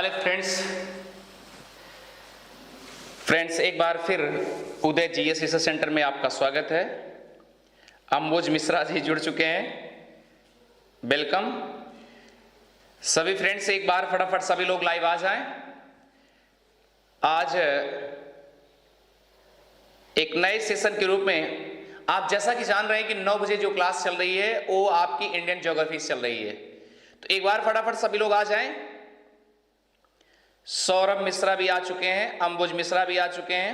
Hello friends एक बार फिर उदय GS research centre में आपका स्वागत है। अंबुज मिश्रा जी जुड़ चुके हैं, वेलकम। सभी फ्रेंड्स एक बार फटाफट सभी लोग लाइव आ जाएं। आज एक नए सेशन के रूप में आप जैसा कि जान रहे हैं कि 9 बजे जो क्लास चल रही है वो आपकी इंडियन ज्योग्राफी चल रही है, तो एक बार फटाफट सभी लोग आ जाएं। सौरभ मिश्रा भी आ चुके हैं, अंबुज मिश्रा भी आ चुके हैं।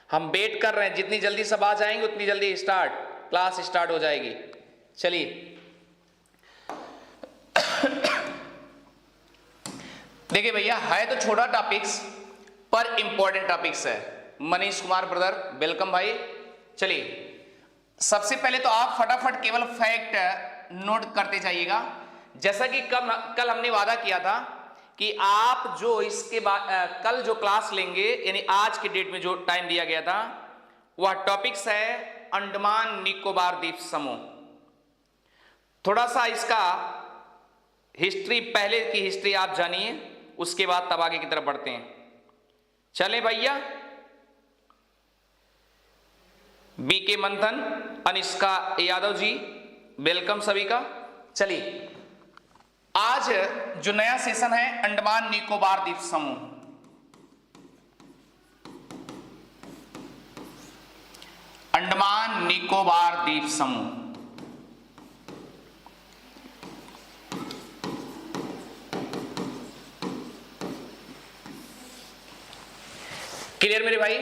हम वेट कर रहे हैं, जितनी जल्दी सब आ जाएंगे उतनी जल्दी क्लास स्टार्ट हो जाएगी। चलिए देखिए भैया, है तो छोटा टॉपिक्स पर इंपॉर्टेंट टॉपिक्स है। मनीष कुमार ब्रदर वेलकम भाई। चलिए सबसे पहले तो आप फटाफट केवल फैक्ट नोट करते जाइएगा। जैसा कि कल हमने वादा किया था कि आप जो इसके बाद कल जो क्लास लेंगे, यानी आज के डेट में जो टाइम दिया गया था, वह टॉपिक्स है अंडमान निकोबार द्वीप समूह। थोड़ा सा इसका हिस्ट्री, पहले की हिस्ट्री आप जानिए, उसके बाद तब आगे की तरफ बढ़ते हैं। चले भैया, बीके मंथन, अनिष्का यादव जी वेलकम सभी का। चलिए आज जो नया सेशन है अंडमान निकोबार द्वीप समूह, अंडमान निकोबार द्वीप समूह। क्लियर मेरे भाई?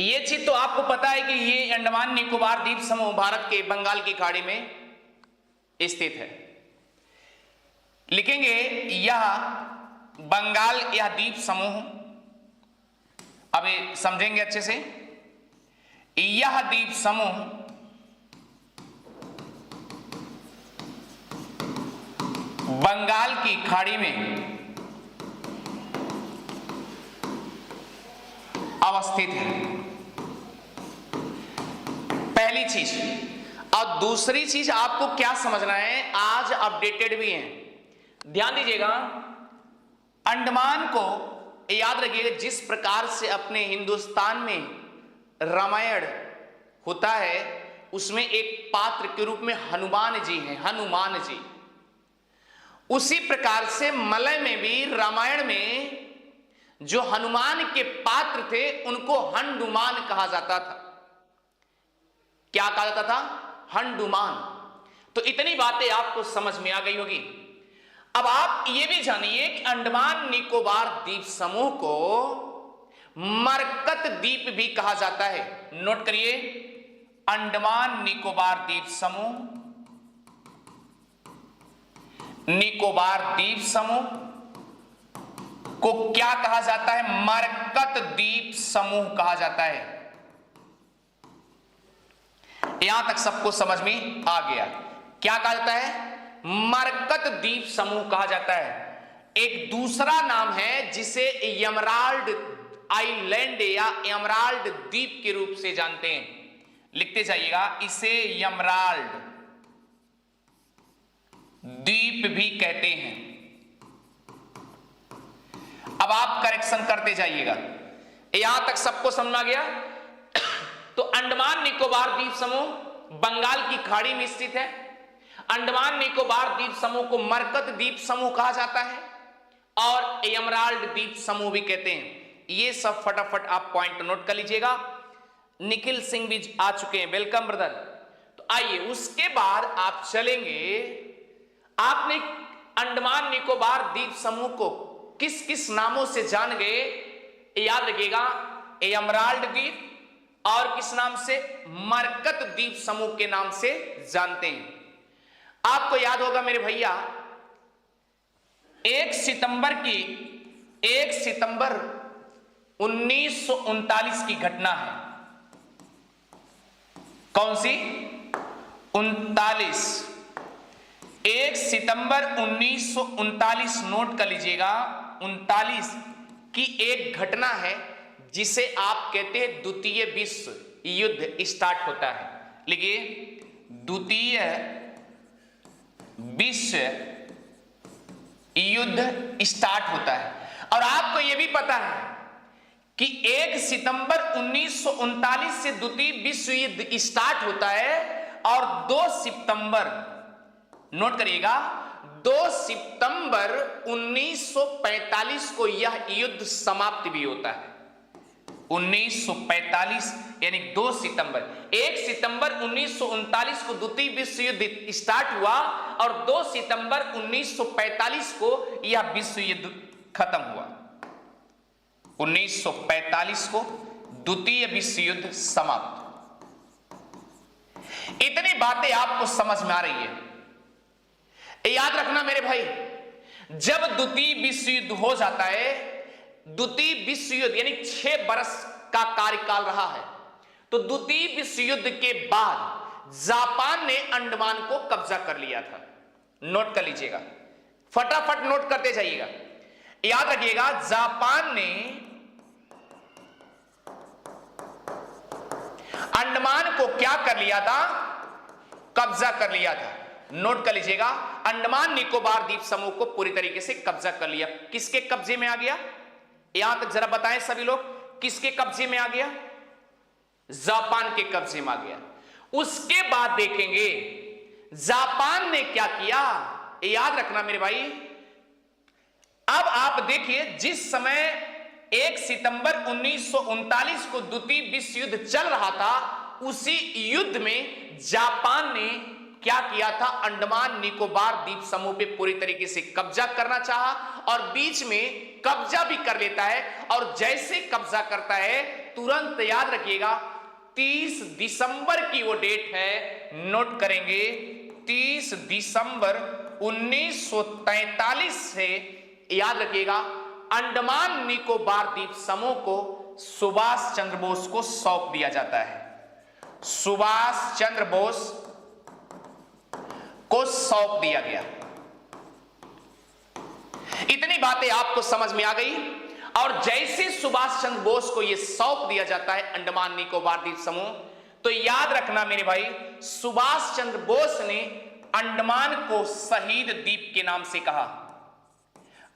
ये चीज तो आपको पता है कि ये अंडमान निकोबार द्वीप समूह भारत के बंगाल की खाड़ी में स्थित है। लिखेंगे यह बंगाल, यह द्वीप समूह, अभी समझेंगे अच्छे से। यह द्वीप समूह बंगाल की खाड़ी में अवस्थित है, पहली चीज। और दूसरी चीज आपको क्या समझना है, आज अपडेटेड भी है, ध्यान दीजिएगा। अंडमान को याद रखिएगा, जिस प्रकार से अपने हिंदुस्तान में रामायण होता है उसमें एक पात्र के रूप में हनुमान जी हैं, हनुमान जी। उसी प्रकार से मलय में भी रामायण में जो हनुमान के पात्र थे उनको हंडुमान कहा जाता था। क्या कहा जाता था? हंडुमान। तो इतनी बातें आपको समझ में आ गई होगी। अब आप ये भी जानिए कि अंडमान निकोबार द्वीप समूह को मरकत द्वीप भी कहा जाता है। नोट करिए, अंडमान निकोबार द्वीप समूह, निकोबार द्वीप समूह को क्या कहा जाता है? मरकत द्वीप समूह कहा जाता है। यहां तक सबको समझ में आ गया? क्या कहा जाता है? मरकत द्वीप समूह कहा जाता है। एक दूसरा नाम है जिसे एमराल्ड आइलैंड या एमराल्ड द्वीप के रूप से जानते हैं, लिखते जाइएगा, इसे एमराल्ड द्वीप भी कहते हैं। अब आप करेक्शन करते जाइएगा। यहां तक सबको समझ आ गया? तो अंडमान निकोबार द्वीप समूह बंगाल की खाड़ी में स्थित है। अंडमान निकोबार द्वीप समूह को मरकत द्वीप समूह कहा जाता है और एमराल्ड द्वीप समूह भी कहते हैं। ये सब फटाफट आप पॉइंट नोट कर लीजिएगा। निखिल सिंह भी आ चुके हैं, वेलकम ब्रदर। तो आइए उसके बाद आप चलेंगे, आपने अंडमान निकोबार द्वीप समूह को किस किस नामों से जान गए, याद रखिएगा। एमराल्ड द्वीप और किस नाम से? मरकत द्वीप समूह के नाम से जानते हैं। आपको याद होगा मेरे भैया, 1 सितंबर 1939 की घटना है। कौन सी? 39, 1 सितंबर 1939 नोट कर लीजिएगा। 39 की एक घटना है जिसे आप कहते हैं द्वितीय विश्व युद्ध स्टार्ट होता है। लिखिए, द्वितीय विश्व युद्ध स्टार्ट होता है। और आपको यह भी पता है कि 1 सितंबर 1939 से द्वितीय विश्व युद्ध स्टार्ट होता है और 2 सितंबर, नोट करिएगा, 2 सितंबर 1945 को यह युद्ध समाप्त भी होता है। 1945 यानी 2 सितंबर, 1 सितंबर 1939 को द्वितीय विश्व युद्ध स्टार्ट हुआ और 2 सितंबर 1945 को यह विश्व युद्ध खत्म हुआ। 1945 को द्वितीय विश्व युद्ध समाप्त। इतनी बातें आपको समझ में आ रही है। याद रखना मेरे भाई, जब द्वितीय विश्व युद्ध हो जाता है, द्वितीय विश्व युद्ध यानी 6 वर्ष का कार्यकाल रहा है, तो द्वितीय विश्व युद्ध के बाद जापान ने अंडमान को कब्जा कर लिया था। नोट कर लीजिएगा, फटाफट नोट करते जाइएगा। याद रखिएगा, जापान ने अंडमान को क्या कर लिया था? कब्जा कर लिया था। नोट कर लीजिएगा, अंडमान निकोबार द्वीप समूह को पूरी तरीके से कब्जा कर लिया। किसके कब्जे में आ गया? यहां तक जरा बताएं सभी लोग, किसके कब्जे में आ गया? जापान के कब्जे में आ गया। उसके बाद देखेंगे जापान ने क्या किया। याद रखना मेरे भाई, अब आप देखिए, जिस समय 1 सितंबर 1939 को द्वितीय विश्व युद्ध चल रहा था, उसी युद्ध में जापान ने क्या किया था? अंडमान निकोबार द्वीप समूह पे पूरी तरीके से कब्जा करना चाहा और बीच में कब्जा भी कर लेता है। और जैसे कब्जा करता है, तुरंत याद रखिएगा 30 दिसंबर की वो डेट है, नोट करेंगे, 30 दिसंबर 1943 से याद रखिएगा अंडमान निकोबार द्वीप समूह को सुभाष चंद्र बोस को सौंप दिया जाता है। सुभाष चंद्र बोस को सौंप दिया गया। इतनी बातें आपको समझ में आ गई। और जैसे सुभाष चंद्र बोस को यह सौंप दिया जाता है अंडमान निकोबार द्वीप समूह, तो याद रखना मेरे भाई, सुभाष चंद्र बोस ने अंडमान को शहीद द्वीप के नाम से कहा।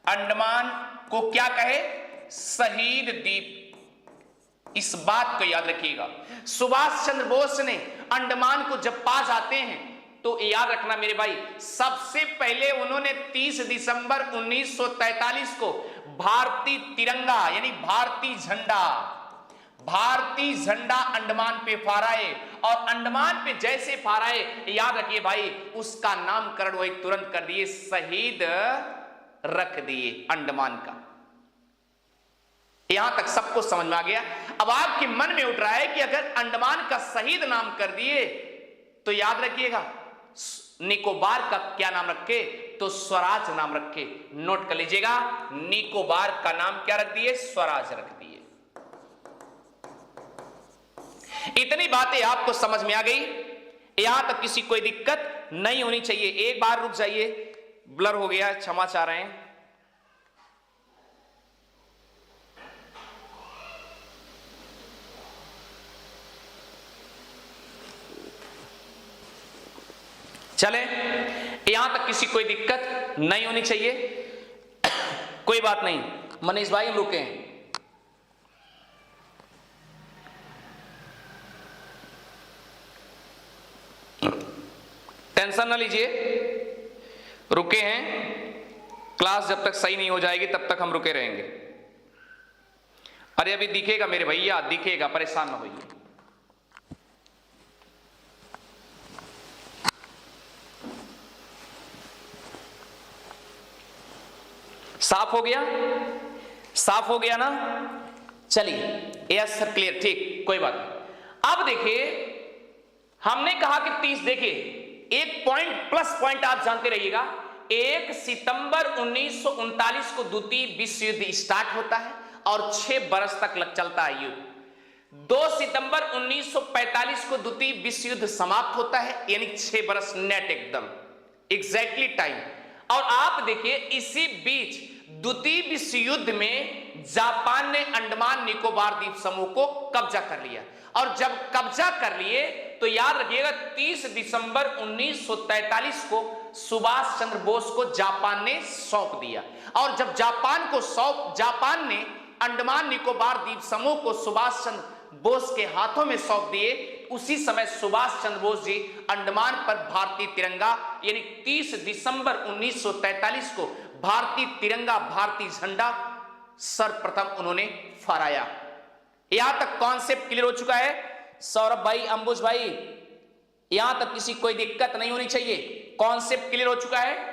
अंडमान को क्या कहे? शहीद द्वीप। इस बात को याद रखिएगा। सुभाष चंद्र बोस ने अंडमान को जब पा जाते हैं, तो याद रखना मेरे भाई, सबसे पहले उन्होंने 30 दिसंबर 1943 को भारतीय तिरंगा यानी भारतीय झंडा अंडमान पे फहराए। और अंडमान पे जैसे फहराए, याद रखिए भाई, उसका नामकरण वही तुरंत कर दिए, शहीद रख दिए अंडमान का। यहां तक सबको समझ में आ गया। अब आपके मन में उठ रहा है कि अगर अंडमान का शहीद नाम कर दिए, तो याद रखिएगा निकोबार का क्या नाम रखे? तो स्वराज नाम रखे। नोट कर लीजिएगा, निकोबार का नाम क्या रख दिए? स्वराज रख दिए। इतनी बातें आपको समझ में आ गई। यहां तक किसी कोई दिक्कत नहीं होनी चाहिए। एक बार रुक जाइए, ब्लर हो गया, क्षमा चाह रहे हैं। चले, यहां तक किसी कोई दिक्कत नहीं होनी चाहिए। कोई बात नहीं, मनीष भाई हम रुके हैं। टेंशन ना लीजिए, रुके हैं। क्लास जब तक सही नहीं हो जाएगी तब तक हम रुके रहेंगे। अरे अभी दिखेगा मेरे भैया, दिखेगा, परेशान ना होइए। साफ हो गया? साफ हो गया ना? चलिए, यस सर, क्लियर, ठीक, कोई बात नहीं। अब देखिए, हमने कहा कि 30, देखिए एक पॉइंट प्लस पॉइंट आप जानते रहिएगा। 1 सितंबर 1939 को द्वितीय विश्व युद्ध स्टार्ट होता है और 6 वर्ष तक चलता है युद्ध। 2 सितंबर 1945 को द्वितीय विश्व युद्ध समाप्त होता है, यानी 6 वर्ष नेट, एकदम एग्जैक्टली टाइम। और आप देखिए, इसी बीच द्वितीय विश्व युद्ध में जापान ने अंडमान निकोबार द्वीप समूह को कब्जा कर लिया। और जब कब्जा कर लिए, तो याद रखिएगा 30 दिसंबर 1943 को सुभाष चंद्र बोस को जापान ने सौंप दिया। और जब जापान ने अंडमान निकोबार द्वीप समूह को सुभाष चंद्र बोस के हाथों में सौंप दिए, उसी समय सुभाष चंद्र बोस जी अंडमान पर भारतीय तिरंगा यानी 30 दिसंबर 1943 को भारतीय तिरंगा, भारतीय झंडा सर्वप्रथम उन्होंने फहराया। यहां तक कॉन्सेप्ट क्लियर हो चुका है सौरभ भाई, अंबुज भाई, यहां तक किसी कोई दिक्कत नहीं होनी चाहिए, कॉन्सेप्ट क्लियर हो चुका है।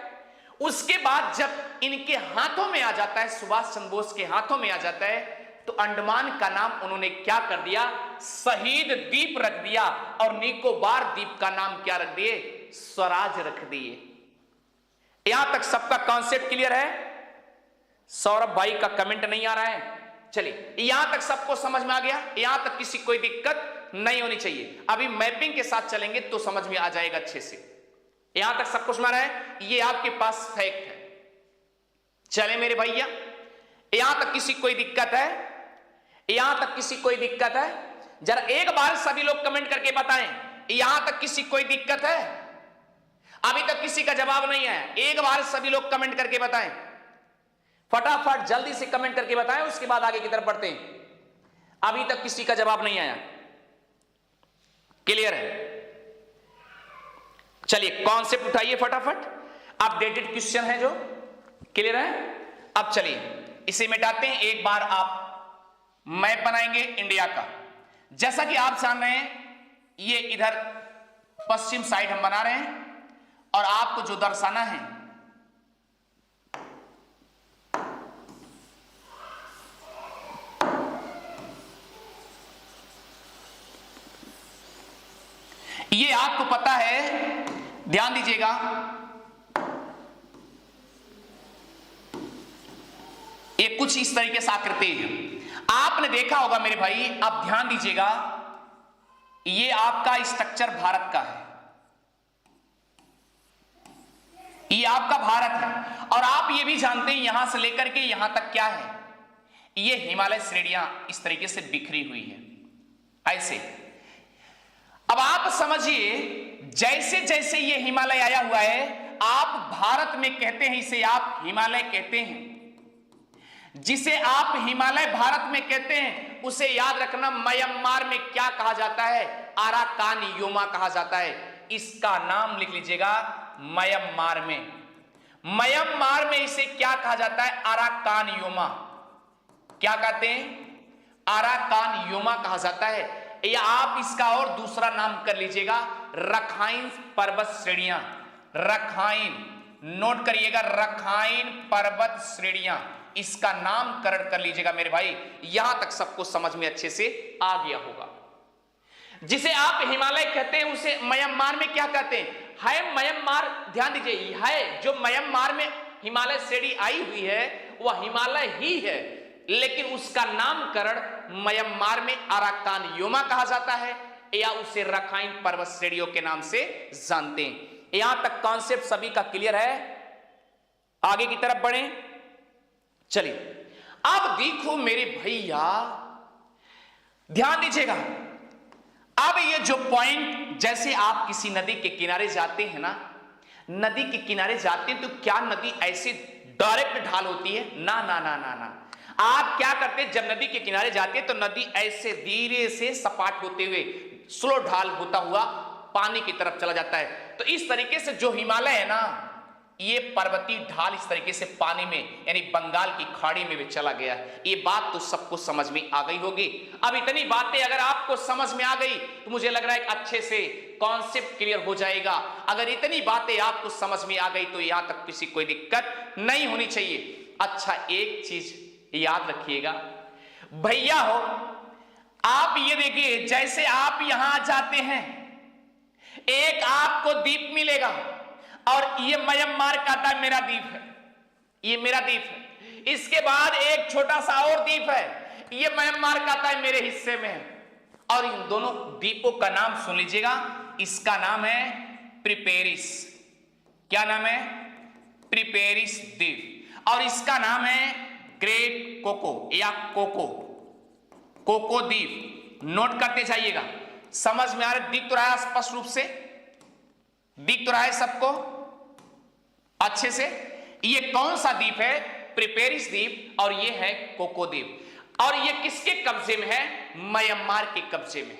उसके बाद जब इनके हाथों में आ जाता है, सुभाष चंद्र बोस के हाथों में आ जाता है, तो अंडमान का नाम उन्होंने क्या कर दिया, शहीद द्वीप रख दिया, और निकोबार द्वीप का नाम क्या रख दिए, स्वराज रख दिए। यहां तक सबका कॉन्सेप्ट क्लियर है? सौरभ भाई का कमेंट नहीं आ रहा है। चलिए, यहां तक सबको समझ में आ गया, यहां तक किसी कोई दिक्कत नहीं होनी चाहिए। अभी मैपिंग के साथ चलेंगे तो समझ में आ जाएगा अच्छे से। यहां तक सबको समझ रहा है, ये आपके पास फैक्ट है। चले मेरे भैया, यहां तक किसी कोई दिक्कत है? यहां तक किसी कोई दिक्कत है? जरा एक बार सभी लोग कमेंट करके बताएं, यहां तक किसी कोई दिक्कत है? अभी तक किसी का जवाब नहीं है, एक बार सभी लोग कमेंट करके बताएं, फटाफट जल्दी से कमेंट करके बताएं, उसके बाद आगे की तरफ बढ़ते हैं। अभी तक किसी का जवाब नहीं आया, क्लियर है? चलिए कॉन्सेप्ट उठाइए फटाफट, अपडेटेड क्वेश्चन है जो, क्लियर है? अब चलिए इसे मिटाते हैं, एक बार आप मैप बनाएंगे इंडिया का। जैसा कि आप जान रहे हैं, ये इधर पश्चिम साइड हम बना रहे हैं, और आपको जो दर्शाना है ये आपको पता है, ध्यान दीजिएगा, ये कुछ इस तरीके से आकृति है, आपने देखा होगा मेरे भाई। अब ध्यान दीजिएगा, ये आपका स्ट्रक्चर भारत का है, ये आपका भारत है, और आप ये भी जानते हैं यहां से लेकर के यहां तक क्या है, ये हिमालय श्रेणियां इस तरीके से बिखरी हुई है ऐसे। अब आप समझिए, जैसे जैसे ये हिमालय आया हुआ है, आप भारत में कहते हैं इसे आप हिमालय कहते हैं, जिसे आप हिमालय भारत में कहते हैं उसे याद रखना म्यांमार में क्या कहा जाता है, अराकान योमा कहा जाता है। इसका नाम लिख लीजिएगा, म्यांमार में इसे क्या कहा जाता है, अराकान योमा। क्या कहते हैं, अराकान योमा कहा जाता है, या आप इसका और दूसरा नाम कर लीजिएगा, रखाइन पर्वत श्रेणियां। रखाइन, नोट करिएगा, रखाइन पर्वत श्रेणियां, इसका नामकरण कर लीजिएगा मेरे भाई। यहां तक सबको समझ में अच्छे से आ गया होगा। जिसे आप हिमालय कहते हैं उसे म्यांमार में क्या कहते हैं, है म्यांमार। ध्यान दीजिए, है जो म्यांमार में हिमालय श्रेणी आई हुई है वह हिमालय ही है, लेकिन उसका नामकरण म्यांमार में अराकान योमा कहा जाता है, या उसे रखाइन पर्वत श्रेणियों के नाम से जानते हैं। यहां तक कॉन्सेप्ट सभी का क्लियर है? आगे की तरफ बढ़े। चलिए अब देखो मेरे भैया, ध्यान दीजिएगा। अब ये जो पॉइंट, जैसे आप किसी नदी के किनारे जाते हैं ना, नदी के किनारे जाते हैं तो क्या नदी ऐसे डायरेक्ट ढाल होती है? ना ना ना ना ना। आप क्या करते हैं, जब नदी के किनारे जाते हैं तो नदी ऐसे धीरे से सपाट होते हुए स्लो ढाल होता हुआ पानी की तरफ चला जाता है। तो इस तरीके से जो हिमालय है ना, ये पर्वतीय ढाल इस तरीके से पानी में यानी बंगाल की खाड़ी में भी चला गया। ये बात तो सबको समझ में आ गई होगी। अब इतनी बातें अगर आपको समझ में आ गई तो मुझे लग रहा है अच्छे से कॉन्सेप्ट क्लियर हो जाएगा। अगर इतनी बातें आपको समझ में आ गई तो यहां तक किसी कोई दिक्कत नहीं होनी चाहिए। अच्छा, एक चीज याद रखिएगा भैया हो, आप ये देखिए, जैसे आप यहां जाते हैं एक आपको द्वीप मिलेगा, और ये म्यांमार कहता है मेरा द्वीप है, ये मेरा द्वीप है। इसके बाद एक छोटा सा और द्वीप है, ये म्यांमार कहता है मेरे हिस्से में है। और इन दोनों द्वीपों का नाम सुन लीजिएगा, इसका नाम है प्रिपेरिस। क्या नाम है? प्रिपेरिस द्वीप। और इसका नाम है ग्रेट कोको या कोको द्वीप। नोट करते जाइएगा, समझ में आ रहा है? दिख तो रहा है स्पष्ट रूप से, दिख तो रहा है सबको? अच्छे से। ये कौन सा द्वीप है? प्रिपेरिस द्वीप, और ये है कोको द्वीप। और ये किसके कब्जे में है? म्यांमार के कब्जे में।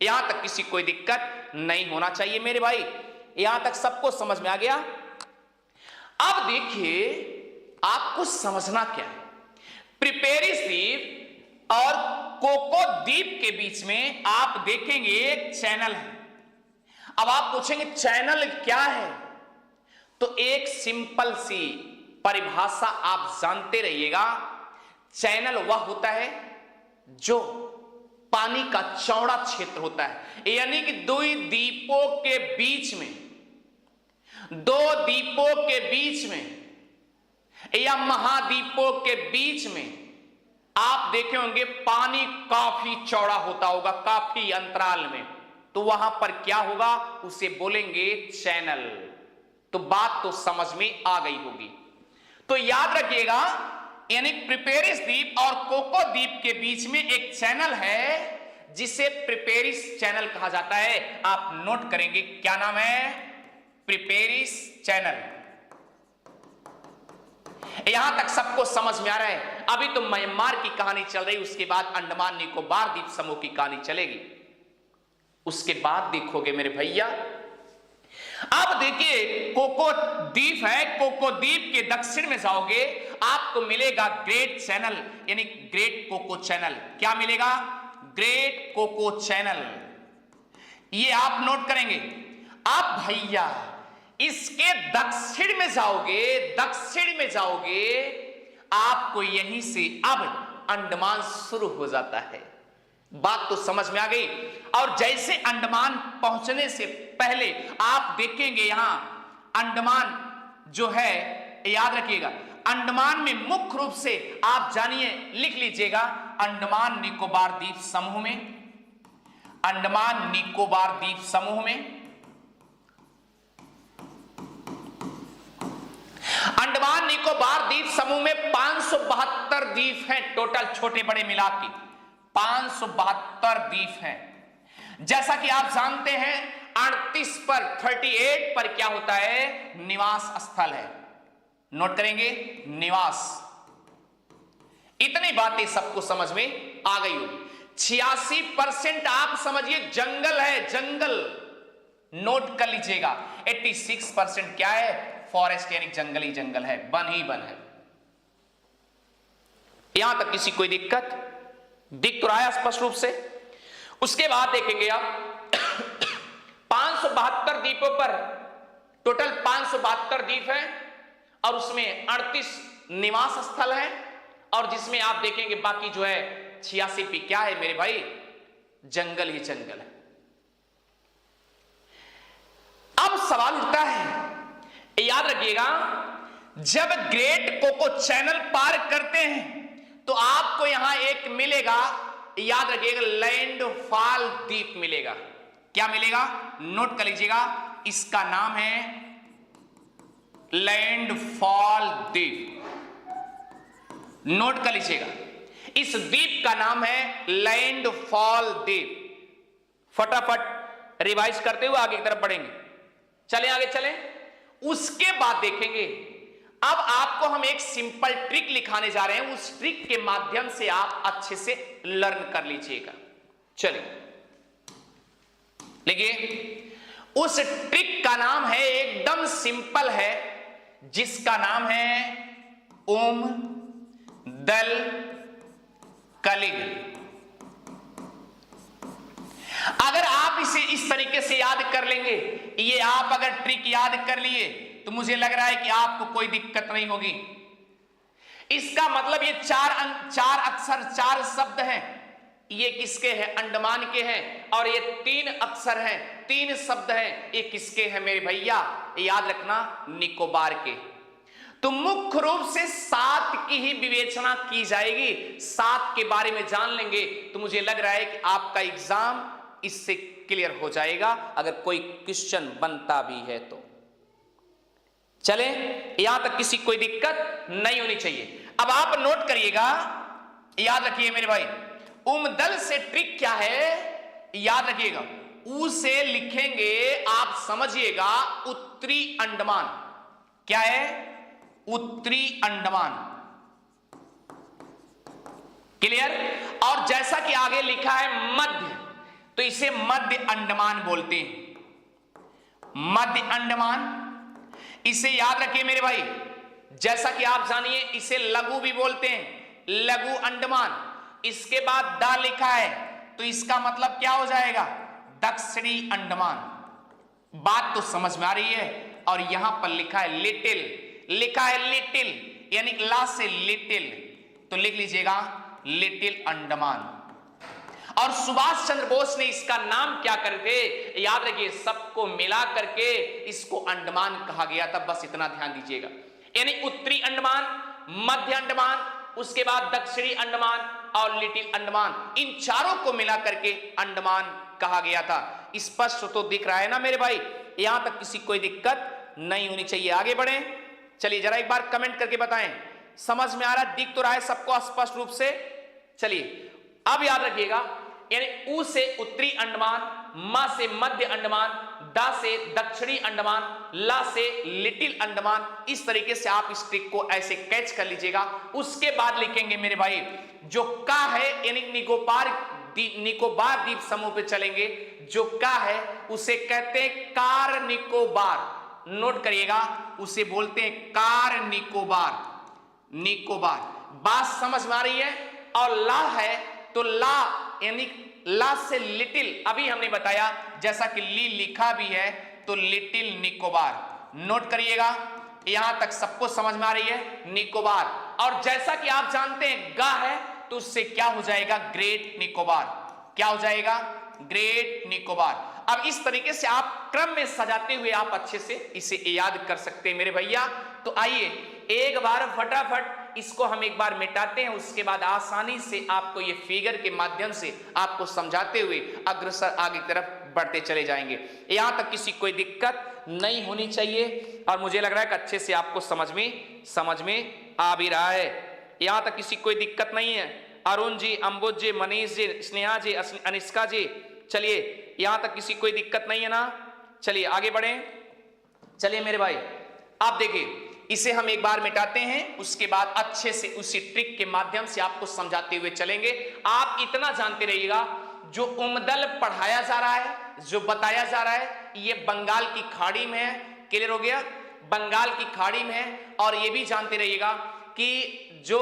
यहां तक किसी कोई दिक्कत नहीं होना चाहिए मेरे भाई, यहां तक सबको समझ में आ गया। अब देखिए आपको समझना क्या है, प्रिपेरिस द्वीप और कोको द्वीप के बीच में आप देखेंगे एक चैनल है। अब आप पूछेंगे चैनल क्या है, तो एक सिंपल सी परिभाषा आप जानते रहिएगा। चैनल वह होता है जो पानी का चौड़ा क्षेत्र होता है, यानी कि दो द्वीपों के बीच में, दो द्वीपों के बीच में या महाद्वीपों के बीच में आप देखे होंगे पानी काफी चौड़ा होता होगा, काफी अंतराल में, तो वहां पर क्या होगा? उसे बोलेंगे चैनल। तो बात तो समझ में आ गई होगी। तो याद रखिएगा, यानी प्रिपेरिस द्वीप और कोको द्वीप के बीच में एक चैनल है जिसे प्रिपेरिस चैनल कहा जाता है। आप नोट करेंगे क्या नाम है? प्रिपेरिस चैनल। यहां तक सबको समझ में आ रहा है। अभी तो म्यांमार की कहानी चल रही, उसके बाद अंडमान निकोबार द्वीप समूह की कहानी चलेगी। उसके बाद देखोगे मेरे भैया, अब देखिए कोको द्वीप है, कोको द्वीप के दक्षिण में जाओगे आपको मिलेगा ग्रेट चैनल, यानी ग्रेट कोको चैनल। क्या मिलेगा? Great coco channel. ये आप नोट करेंगे। अब भैया इसके दक्षिण में जाओगे, दक्षिण में जाओगे आपको यहीं से अब अंडमान शुरू हो जाता है। बात तो समझ में आ गई। और जैसे अंडमान पहुंचने से पहले आप देखेंगे यहां अंडमान जो है, याद रखिएगा अंडमान में मुख्य रूप से आप जानिए, लिख लीजिएगा, अंडमान निकोबार द्वीप समूह में, अंडमान निकोबार द्वीप समूह में, अंडमान निकोबार द्वीप समूह में 572 द्वीप हैं टोटल, छोटे बड़े मिला के 572 द्वीप हैं। जैसा कि आप जानते हैं 38 पर 38 पर क्या होता है? निवास स्थल है। नोट करेंगे निवास। इतनी बातें सबको समझ में आ गई होगी। 86% आप समझिए जंगल है, जंगल। नोट कर लीजिएगा 86% क्या है? फॉरेस्ट, यानी जंगली जंगल है, वन ही वन है। यहां तक किसी कोई दिक्कत दिख तो रहा है स्पष्ट रूप से। उसके बाद देखेंगे आप 572 द्वीपों पर टोटल 572 द्वीप हैं और उसमें 38 निवास स्थल हैं, और जिसमें आप देखेंगे बाकी जो है 86 पे क्या है मेरे भाई? जंगल ही जंगल है। अब सवाल उठता है, याद रखिएगा, जब ग्रेट कोको चैनल पार करते हैं तो आपको यहां एक मिलेगा, याद रखिएगा, लैंडफॉल द्वीप मिलेगा। क्या मिलेगा? नोट कर लीजिएगा, इसका नाम है लैंडफॉल द्वीप। नोट कर लीजिएगा, इस द्वीप का नाम है लैंडफॉल द्वीप। फटाफट रिवाइज करते हुए आगे की तरफ बढ़ेंगे। चलें आगे चलें। उसके बाद देखेंगे, अब आपको हम एक सिंपल ट्रिक लिखाने जा रहे हैं, उस ट्रिक के माध्यम से आप अच्छे से लर्न कर लीजिएगा। चलिए देखिए, उस ट्रिक का नाम है, एकदम सिंपल है, जिसका नाम है ओम दल कलिग। अगर आप इसे इस तरीके से याद कर लेंगे, ये आप अगर ट्रिक याद कर लिए तो मुझे लग रहा है कि आपको कोई दिक्कत नहीं होगी। इसका मतलब ये चार अक्षर, 4 शब्द हैं। ये किसके हैं? अंडमान के हैं। और ये 3 अक्षर हैं, 3 शब्द हैं। ये किसके हैं मेरे भैया? याद रखना, निकोबार के। तो मुख्य रूप से 7 की ही विवेचना की जाएगी। 7 के बारे में जान लेंगे तो मुझे लग रहा है कि आपका एग्जाम इससे क्लियर हो जाएगा, अगर कोई क्वेश्चन बनता भी है तो। चले, यहां तक किसी कोई दिक्कत नहीं होनी चाहिए। अब आप नोट करिएगा, याद रखिए मेरे भाई, उमदल से ट्रिक क्या है? याद रखिएगा, ऊ से लिखेंगे, आप समझिएगा उत्तरी अंडमान। क्या है? उत्तरी अंडमान। क्लियर? और जैसा कि आगे लिखा है मध्य, तो इसे मध्य अंडमान बोलते हैं। मध्य अंडमान, इसे याद रखिए मेरे भाई। जैसा कि आप जानिए इसे लघु भी बोलते हैं, लघु अंडमान। इसके बाद द लिखा है तो इसका मतलब क्या हो जाएगा? दक्षिणी अंडमान। बात तो समझ में आ रही है? और यहां पर लिखा है लिटिल, लिखा है लिटिल, यानी ला से लिटिल, तो लिख लीजिएगा लिटिल अंडमान। और सुभाष चंद्र बोस ने इसका नाम क्या करते? याद रखिए, सबको मिला करके इसको अंडमान कहा गया था, बस इतना ध्यान दीजिएगा। यानी उत्तरी अंडमान, मध्य अंडमान, उसके बाद दक्षिणी अंडमान और लिटिल अंडमान, इन चारों को मिला करके अंडमान कहा गया था। स्पष्ट तो दिख रहा है ना मेरे भाई? यहां तक किसी कोई दिक्कत नहीं होनी चाहिए। आगे बढ़े, चलिए जरा एक बार कमेंट करके बताएं, समझ में आ रहा, दिख तो रहा है सबको स्पष्ट रूप से? चलिए अब याद रखिएगा, यानी ऊ से उत्तरी अंडमान, मा से मध्य अंडमान, दा से दक्षिणी अंडमान, ला से लिटिल अंडमान। इस तरीके से आप इस ट्रिक को ऐसे कैच कर लीजिएगा। उसके बाद लिखेंगे मेरे भाई जो का है, यानी निकोबार द्वीप समूह पे चलेंगे। जो का है उसे कहते हैं कार निकोबार। नोट करिएगा, उसे बोलते हैं कार निकोबार। निकोबार, बात समझ में आ रही है? और ला है तो ला, यानी ला से लिटिल, अभी हमने बताया जैसा कि ली लिखा भी है तो लिटिल निकोबार। नोट करिएगा, यहां तक सबको समझ में आ रही है? निकोबार। और जैसा कि आप जानते हैं गा है तो उससे क्या हो जाएगा? ग्रेट निकोबार। क्या हो जाएगा? ग्रेट निकोबार। अब इस तरीके से आप क्रम में सजाते हुए आप अच्छे से इसे याद कर सकते हैं मेरे भैया। तो आइए एक बार फटाफट इसको हम एक बार मिटाते हैं, उसके बाद आसानी से आपको ये फिगर के माध्यम से आपको समझाते हुए अग्रसर आगे की तरफ बढ़ते चले जाएंगे। यहां तक किसी कोई दिक्कत नहीं होनी चाहिए और मुझे लग रहा है कि अच्छे से आपको समझ में आ भी रहा है। यहां तक किसी कोई दिक्कत नहीं है। अरुण जी, अंबुज जी, मनीष जी, स्नेहा जी, अनिष्का जी, चलिए यहां तक किसी कोई दिक्कत नहीं है ना? चलिए आगे बढ़े। चलिए मेरे भाई, आप देखिए इसे हम एक बार मिटाते हैं, उसके बाद अच्छे से उसी ट्रिक के माध्यम से आपको समझाते हुए चलेंगे। आप इतना जानते रहिएगा, जो उमदल पढ़ाया जा रहा है, जो बताया जा रहा है, ये बंगाल की खाड़ी में है। क्लियर हो गया? बंगाल की खाड़ी में है। और ये भी जानते रहिएगा कि जो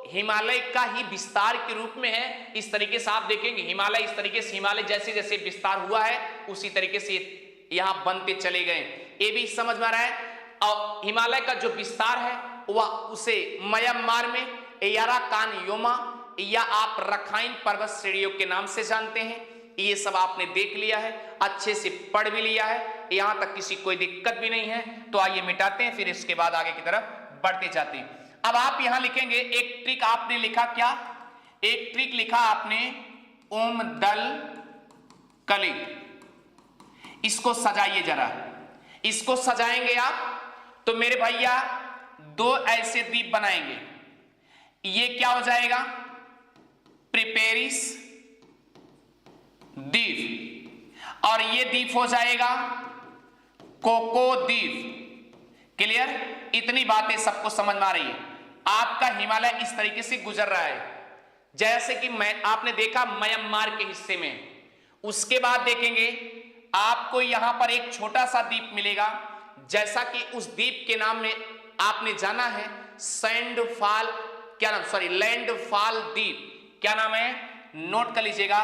हिमालय का ही विस्तार के रूप में है। इस तरीके से आप देखेंगे हिमालय, इस तरीके से हिमालय जैसे जैसे विस्तार हुआ है उसी तरीके से यहां बनते चले गए। ये भी समझ में आ रहा है? और हिमालय का जो विस्तार है वह उसे म्यांमार में याराकान योमा या आप रखाइन पर्वत श्रेणियों के नाम से जानते हैं। ये सब आपने देख लिया है, अच्छे से पढ़ भी लिया है, यहां तक किसी कोई दिक्कत भी नहीं है। तो आइए मिटाते हैं, फिर इसके बाद आगे की तरफ बढ़ते जाते हैं। अब आप यहां लिखेंगे एक ट्रिक, आपने लिखा क्या? एक ट्रिक लिखा आपने उमदल कली। इसको सजाइए जरा, इसको सजाएंगे आप तो मेरे भैया दो ऐसे द्वीप बनाएंगे। ये क्या हो जाएगा? प्रिपेरिस द्वीप, और ये द्वीप हो जाएगा कोको द्वीप। क्लियर? इतनी बातें सबको समझ में आ रही है? आपका हिमालय इस तरीके से गुजर रहा है, जैसे कि आपने देखा म्यांमार के हिस्से में। उसके बाद देखेंगे आपको यहां पर एक छोटा सा द्वीप मिलेगा, जैसा कि उस द्वीप के नाम में आपने जाना है सैंडफॉल, क्या नाम, सॉरी लैंडफॉल द्वीप। क्या नाम है? नोट कर लीजिएगा,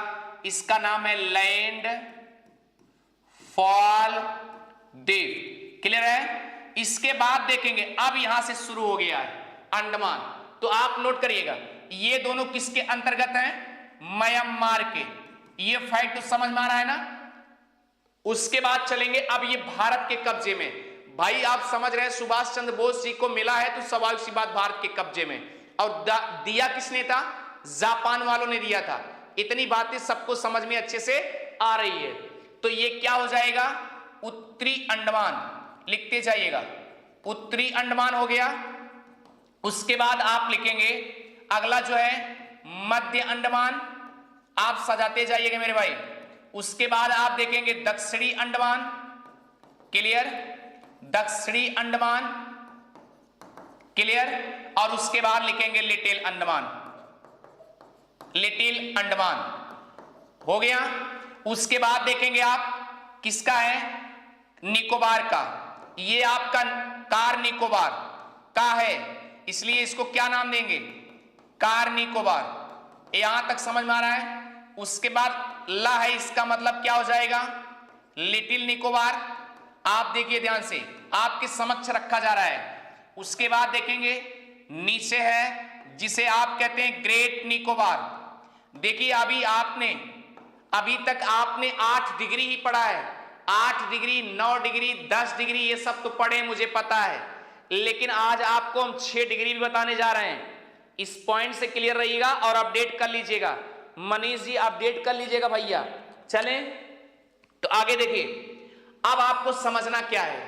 इसका नाम है लैंड फॉल द्वीप। क्लियर है? इसके बाद देखेंगे अब यहां से शुरू हो गया है अंडमान। तो आप नोट करिएगा ये दोनों किसके अंतर्गत हैं? म्यांमार के। ये फैक्ट तो समझ में आ रहा है ना? उसके बाद चलेंगे, अब ये भारत के कब्जे में। भाई आप समझ रहे हैं सुभाष चंद्र बोस जी को मिला है तो स्वाभाविक सी बात भारत के कब्जे में। और दिया किसने था? जापान वालों ने दिया था। इतनी बातें सबको समझ में अच्छे से आ रही है। तो ये क्या हो जाएगा? उत्तरी अंडमान। लिखते जाइएगा, उत्तरी अंडमान हो गया। उसके बाद आप लिखेंगे अगला जो है मध्य अंडमान। आप सजाते जाइएगा मेरे भाई। उसके बाद आप देखेंगे दक्षिणी अंडमान। क्लियर? दक्षिणी अंडमान। क्लियर। और उसके बाद लिखेंगे लिटिल अंडमान, लिटिल अंडमान हो गया। उसके बाद देखेंगे आप किसका है, निकोबार का। ये आपका कार निकोबार का है, इसलिए इसको क्या नाम देंगे, कार निकोबार। यहां तक समझ में आ रहा है। उसके बाद ला है, इसका मतलब क्या हो जाएगा, लिटिल निकोबार। आप देखिए ध्यान से, आपके समक्ष रखा जा रहा है। उसके बाद देखेंगे नीचे है जिसे आप कहते हैं ग्रेट निकोबार। देखिए अभी तक आपने 8 डिग्री ही पढ़ा है, 8 डिग्री 9 डिग्री 10 डिग्री ये सब तो पढ़े मुझे पता है, लेकिन आज आपको हम 6 डिग्री भी बताने जा रहे हैं। इस पॉइंट से क्लियर रहिएगा और अपडेट कर लीजिएगा। मनीष जी अपडेट कर लीजिएगा भैया। चलें तो आगे देखिए, अब आपको समझना क्या है,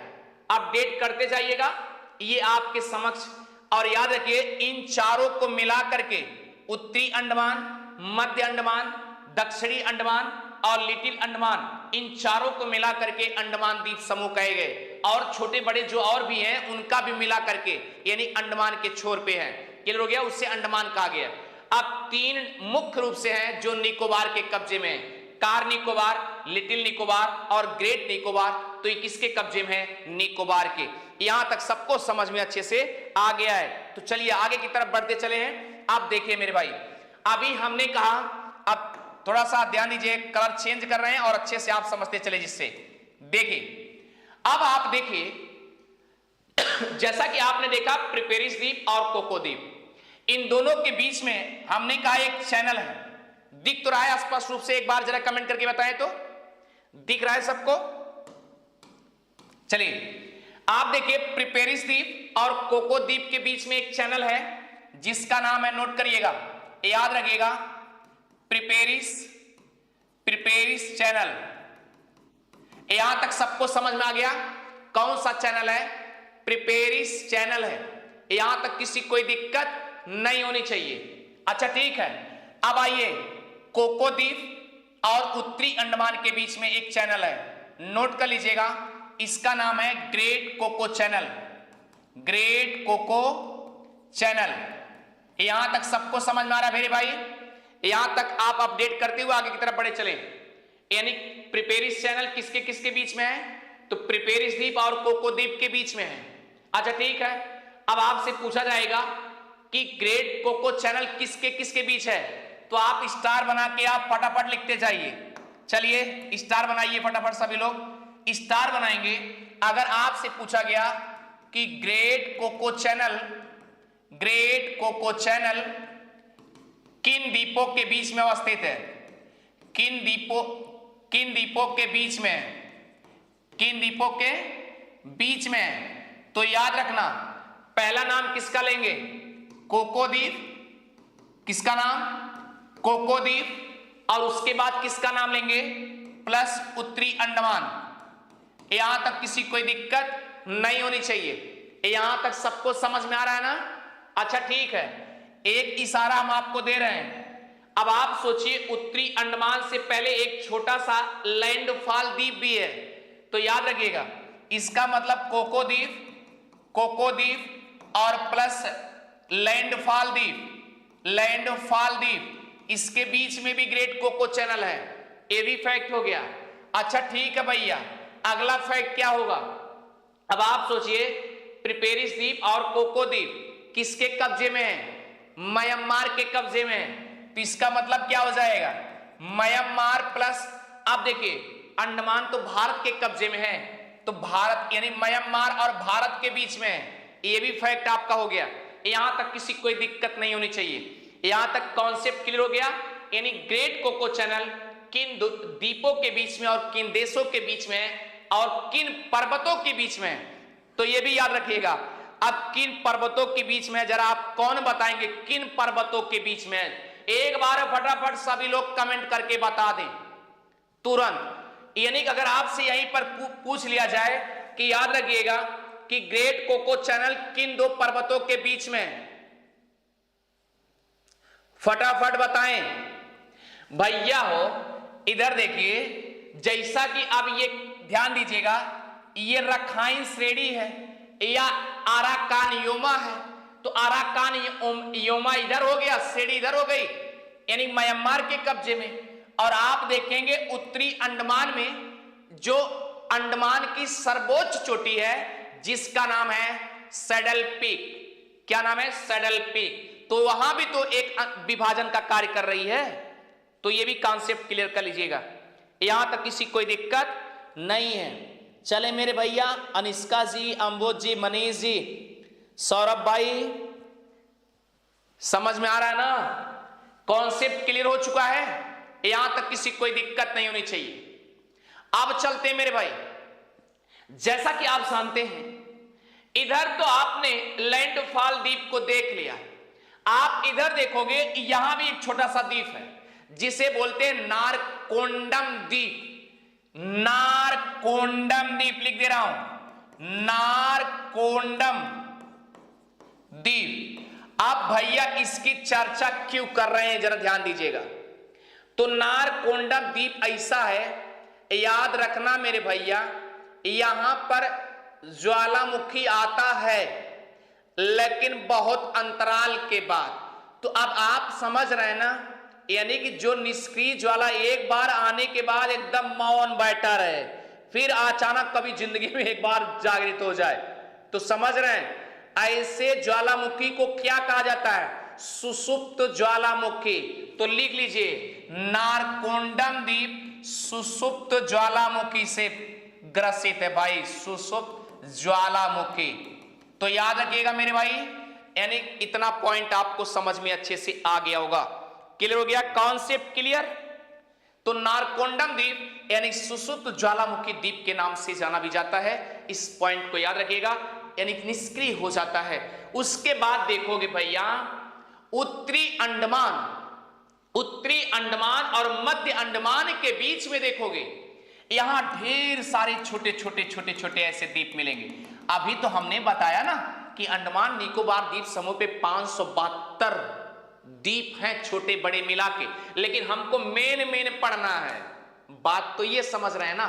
अपडेट करते जाइएगा ये आपके समक्ष। और याद रखिए इन चारों को मिला करके उत्तरी अंडमान, मध्य अंडमान, दक्षिणी अंडमान और लिटिल अंडमान, इन चारों को मिला करके अंडमान द्वीप समूह कहे गए। और छोटे बड़े जो और भी हैं उनका भी मिला करके, यानी अंडमान के छोर पे है, क्लियर हो गया, उससे अंडमान कहा गया। अब 3 मुख्य रूप से हैं जो निकोबार के कब्जे में है, कार निकोबार, लिटिल निकोबार और ग्रेट निकोबार। तो ये किसके कब्जे में है, निकोबार के। यहां तक सबको समझ में अच्छे से आ गया है। तो चलिए आगे की तरफ बढ़ते चले हैं। आप देखिए मेरे भाई, अभी हमने कहा, अब थोड़ा सा ध्यान दीजिए, कलर चेंज कर रहे हैं और अच्छे से आप समझते चले, जिससे देखिए अब आप देखिए जैसा कि आपने देखा प्रिपेरिस द्वीप और कोको द्वीप, इन दोनों के बीच में हमने कहा एक चैनल है। दिख तो रहा है स्पष्ट रूप से, एक बार जरा कमेंट करके बताएं तो, दिख रहा है सबको। चलिए आप देखिए प्रिपेरिस द्वीप और कोको द्वीप के बीच में एक चैनल है जिसका नाम है, नोट करिएगा, याद रखिएगा, प्रिपेरिस चैनल। यहां तक सबको समझ में आ गया कौन सा चैनल है, प्रिपेरिस चैनल है। यहां तक किसी कोई दिक्कत नहीं होनी चाहिए। अच्छा ठीक है, अब आइए कोको द्वीप और उत्तरी अंडमान के बीच में एक चैनल है, नोट कर लीजिएगा, इसका नाम है great coco channel, great coco channel. यहां तक सबको समझ में आ रहा है मेरे भाई। यहां तक आप अपडेट करते हुए आगे की तरफ बढ़े चले। यानी प्रिपेरिस चैनल किसके किसके बीच में है, तो प्रिपेरिस द्वीप और कोको द्वीप के बीच में है। अच्छा ठीक है, अब आपसे पूछा जाएगा कि ग्रेट कोको चैनल किसके किसके बीच है, तो आप स्टार बना के आप फटाफट लिखते जाइए। चलिए स्टार बनाइए फटाफट, सभी लोग स्टार बनाएंगे। अगर आपसे पूछा गया कि ग्रेट कोको चैनल किन द्वीपों के बीच में अवस्थित है, किन द्वीपों के बीच में, तो याद रखना पहला नाम किसका लेंगे, कोको द्वीप, किसका नाम, कोको द्वीप, और उसके बाद किसका नाम लेंगे, प्लस उत्तरी अंडमान। यहां तक किसी कोई दिक्कत नहीं होनी चाहिए। यहां तक सबको समझ में आ रहा है ना। अच्छा ठीक है, एक इशारा हम आपको दे रहे हैं। अब आप सोचिए उत्तरी अंडमान से पहले एक छोटा सा लैंडफॉल द्वीप भी है, तो याद रखिएगा इसका मतलब कोको द्वीप और प्लस लैंडफॉल द्वीप, इसके बीच में भी ग्रेट कोको चैनल है। ये भी फैक्ट हो गया। अच्छा ठीक है भैया, अगला फैक्ट क्या होगा। अब आप सोचिए प्रिपेरिस द्वीप और कोको द्वीप किसके कब्जे में है, म्यांमार के कब्जे में है। तो इसका मतलब क्या हो जाएगा, म्यांमार प्लस, अब देखिए अंडमान तो भारत के कब्जे में है, तो भारत यानी म्यांमार और भारत के बीच में है। ये भी फैक्ट आपका हो गया। यहां तक किसी कोई दिक्कत नहीं होनी चाहिए। यहां तक कॉन्सेप्ट क्लियर हो गया। यानी ग्रेट कोको चैनल किन द्वीपों के बीच में और किन देशों के बीच में और किन पर्वतों के बीच में, तो ये भी याद रखिएगा। अब किन पर्वतों के बीच में, जरा आप कौन बताएंगे किन पर्वतों के बीच में, एक बार फटाफट सभी लोग कमेंट करके बता दें तुरंत। यानी कि अगर आपसे यहीं पर पूछ लिया जाए कि याद रखिएगा कि ग्रेट कोको चैनल किन 2 पर्वतों के बीच में, फटाफट बताएं भैया हो। इधर देखिए, जैसा कि अब ये ध्यान दीजिएगा, ये रखाइन श्रेणी है या अराकानियोमा है, तो अराकान योमा इधर हो गया, सेडी इधर हो गई, यानी म्यांमार के कब्जे में। और आप देखेंगे उत्तरी अंडमान में जो अंडमान की सर्वोच्च चोटी है जिसका नाम है सैडल पीक। क्या नाम है? Saddle peak. तो वहां भी तो एक विभाजन का कार्य कर रही है। तो ये भी कॉन्सेप्ट क्लियर कर लीजिएगा, यहां तक किसी कोई दिक्कत नहीं है। चले मेरे भैया, अनिष्का जी, अंबोज जी, मनीष जी, सौरभ भाई, समझ में आ रहा है ना? कॉन्सेप्ट क्लियर हो चुका है, यहां तक किसी कोई दिक्कत नहीं होनी चाहिए। अब चलते हैं मेरे भाई, जैसा कि आप जानते हैं इधर तो आपने लैंडफॉल द्वीप को देख लिया, आप इधर देखोगे यहां भी एक छोटा सा द्वीप है जिसे बोलते हैं नारकोंडम द्वीप। नारकोंडम द्वीप लिख दे रहा हूं, नारकोंडम द्वीप। अब भैया इसकी चर्चा क्यों कर रहे हैं जरा ध्यान दीजिएगा। तो नारकोंडम द्वीप ऐसा है, याद रखना मेरे भैया, यहां पर ज्वालामुखी आता है लेकिन बहुत अंतराल के बाद। तो अब आप समझ रहे हैं ना, यानी कि जो निष्क्रिय ज्वाला एक बार आने के बाद एकदम मौन बैठा रहे, फिर अचानक कभी जिंदगी में एक बार जागृत हो जाए, तो समझ रहे हैं ऐसे ज्वालामुखी को क्या कहा जाता है? सुसुप्त ज्वालामुखी। तो लिख लीजिए, नारकोंडम द्वीप सुसुप्त ज्वालामुखी से ग्रसित है भाई, सुसुप्त ज्वालामुखी। तो याद रखिएगा मेरे भाई, यानी इतना पॉइंट आपको समझ में अच्छे से आ गया होगा। क्लियर हो गया? Concept clear? तो नारकोंडम द्वीप यानी सुसुप्त ज्वालामुखी द्वीप के नाम से जाना भी जाता है, इस पॉइंट को याद रखिएगा, यानी निष्क्रिय हो जाता है। उसके बाद देखोगे भैया उत्तरी अंडमान और मध्य अंडमान के बीच में देखोगे यहां ढेर सारे छोटे छोटे ऐसे द्वीप मिलेंगे। अभी तो हमने बताया ना कि अंडमान निकोबार द्वीप समूह पे 572 द्वीप हैं छोटे बड़े मिला के, लेकिन हमको मेन पढ़ना है। बात तो ये समझ रहे हैं ना?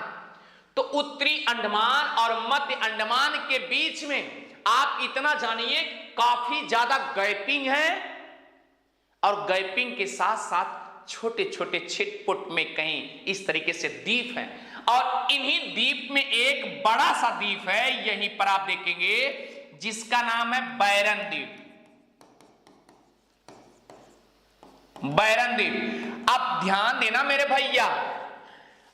तो उत्तरी अंडमान और मध्य अंडमान के बीच में आप इतना जानिए काफी ज्यादा गैपिंग है, और गैपिंग के साथ साथ छोटे छोटे छिटपुट में कहीं इस तरीके से द्वीप हैं। और इन्हीं द्वीप में एक बड़ा सा द्वीप है, यहीं पर आप देखेंगे, जिसका नाम है बैरन द्वीप। बैरन द्वीप। अब ध्यान देना मेरे भैया,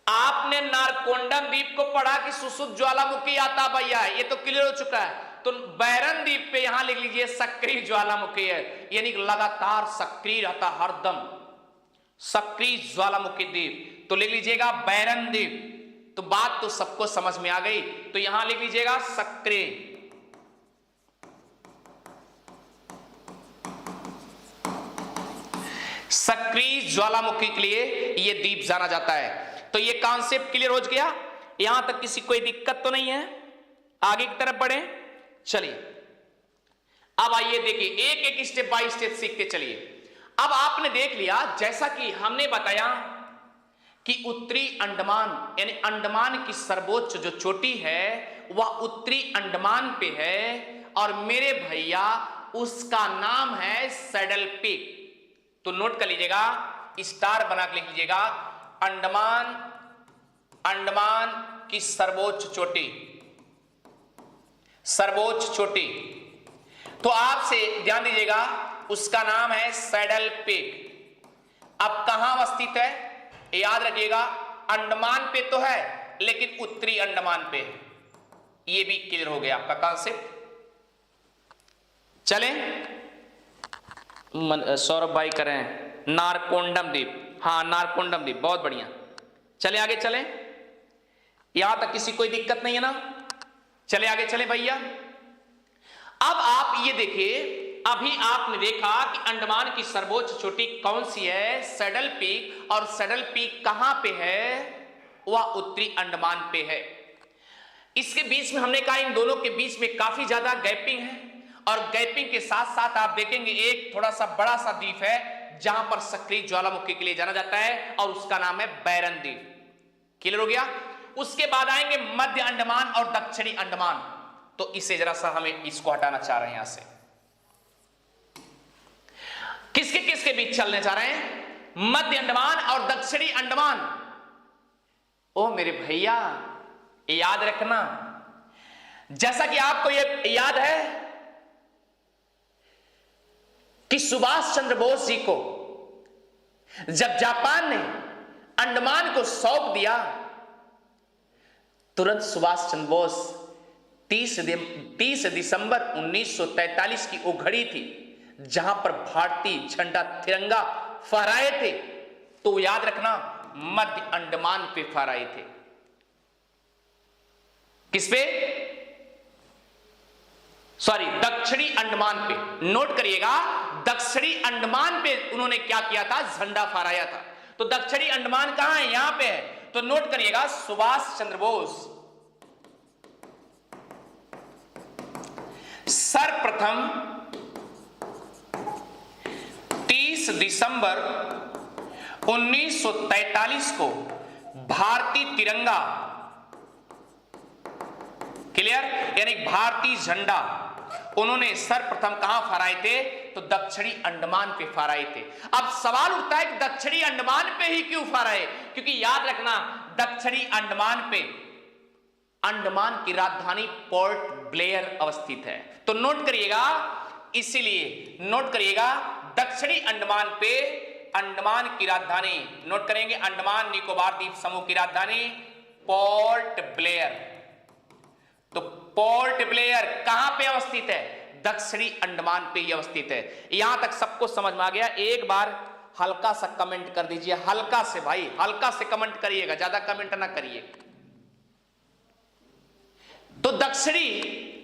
आपने नारकोंडम द्वीप को पढ़ा कि सुसुप्त ज्वालामुखी आता भैया, ये तो क्लियर हो चुका है। तो बैरन द्वीप पे यहां लिख लीजिए सक्रिय ज्वालामुखी है, यानी लगातार सक्रिय रहता, हरदम सक्रिय ज्वालामुखी द्वीप। तो लिख लीजिएगा बैरन द्वीप। तो बात तो सबको समझ में आ गई, तो यहां लिख लीजिएगा सक्रिय। सक्रिय ज्वालामुखी के लिए यह द्वीप जाना जाता है। तो ये कॉन्सेप्ट क्लियर हो गया, यहां तक किसी कोई दिक्कत तो नहीं है? आगे की तरफ बढ़े, चलिए अब आइए देखिए, एक एक स्टेप बाय स्टेप सीखते चलिए। अब आपने देख लिया, जैसा कि हमने बताया कि उत्तरी अंडमान यानी अंडमान की सर्वोच्च जो चोटी है वह उत्तरी अंडमान पे है, और मेरे भैया उसका नाम है सैडल पीक। तो नोट कर लीजिएगा, स्टार बना के लिख लीजिएगा, अंडमान की सर्वोच्च चोटी। तो आपसे ध्यान दीजिएगा, उसका नाम है सैडल पीक। अब कहां स्थित है? याद रखिएगा, अंडमान पे तो है लेकिन उत्तरी अंडमान पे है। ये भी क्लियर हो गया आपका कॉन्सेप्ट। चलें, सौरभ भाई करें नारकोंडम द्वीप, हाँ नारकोंडम द्वीप, बहुत बढ़िया। चले आगे चलें, यहां तक किसी कोई दिक्कत नहीं है ना? चले आगे चले भैया। अब आप ये देखिए, अभी आपने देखा कि अंडमान की सर्वोच्च चोटी कौन सी है? Saddle peak. और सैडल पीक कहां पे है? वह उत्तरी अंडमान पे है। इसके बीच में हमने कहा इन दोनों के बीच में काफी ज्यादा गैपिंग है, और गैपिंग के साथ साथ आप देखेंगे एक थोड़ा सा बड़ा सा द्वीप है जहां पर सक्रिय ज्वालामुखी के लिए जाना जाता है, और उसका नाम है बैरन द्वीप। क्लियर हो गया? उसके बाद आएंगे मध्य अंडमान और दक्षिणी अंडमान। तो इसे जरा सा हमें इसको हटाना चाह रहे हैं यहां से, किसके किसके बीच चलने जा रहे हैं? मध्य अंडमान और दक्षिणी अंडमान। ओ मेरे भैया, याद रखना, जैसा कि आपको यह याद है कि सुभाष चंद्र बोस जी को जब जापान ने अंडमान को सौंप दिया, तुरंत सुभाष चंद्र बोस 30 दिसंबर 1943 की वो घड़ी थी जहां पर भारतीय झंडा तिरंगा फहराए थे, तो याद रखना मध्य अंडमान पे फहराए थे। किस पे? सॉरी, दक्षिणी अंडमान पे। नोट करिएगा, दक्षिणी अंडमान पे उन्होंने क्या किया था? झंडा फहराया था। तो दक्षिणी अंडमान कहां है? यहां पे है। तो नोट करिएगा, सुभाष चंद्र बोस सर्वप्रथम 30 दिसंबर 1943 को भारतीय तिरंगा, क्लियर, यानी भारतीय झंडा उन्होंने सर्वप्रथम कहां फहराए थे? तो दक्षिणी अंडमान पे फहराए थे। अब सवाल उठता है कि दक्षिणी अंडमान पे ही क्यों फहराए? क्योंकि याद रखना, दक्षिणी अंडमान पे अंडमान की राजधानी पोर्ट ब्लेयर अवस्थित है। तो नोट करिएगा, इसीलिए नोट करिएगा, दक्षिणी अंडमान पे अंडमान की राजधानी, नोट करेंगे, अंडमान निकोबार द्वीप समूह की राजधानी पोर्ट ब्लेयर। तो पोर्ट ब्लेयर कहां पे अवस्थित है? दक्षिणी अंडमान पे ही अवस्थित है। यहां तक सबको समझ में आ गया? एक बार हल्का सा कमेंट कर दीजिए, हल्का से भाई, हल्का से कमेंट करिएगा, ज्यादा कमेंट ना करिए। तो दक्षिणी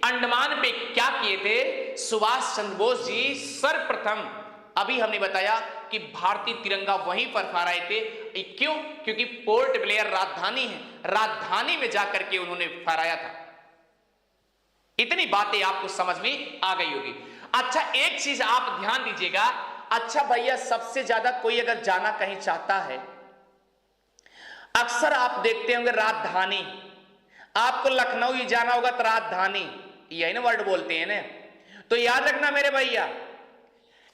अंडमान पे क्या किए थे सुभाष चंद्र बोस जी? सर्वप्रथम, अभी हमने बताया कि भारतीय तिरंगा वहीं पर फहराए थे। क्यों? क्योंकि पोर्ट ब्लेयर राजधानी है, राजधानी में जाकर के उन्होंने फहराया था। इतनी बातें आपको समझ में आ गई होगी। अच्छा, एक चीज आप ध्यान दीजिएगा। अच्छा भैया, सबसे ज्यादा कोई अगर जाना कहीं चाहता है, अक्सर आप देखते होंगे राजधानी, आपको लखनऊ ही जाना होगा तो राजधानी, यही ना वर्ड बोलते हैं ना। तो याद रखना मेरे भैया,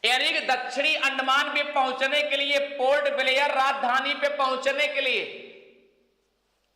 यानी कि दक्षिणी अंडमान पे पहुंचने के लिए, पोर्ट ब्लेयर राजधानी पे पहुंचने के लिए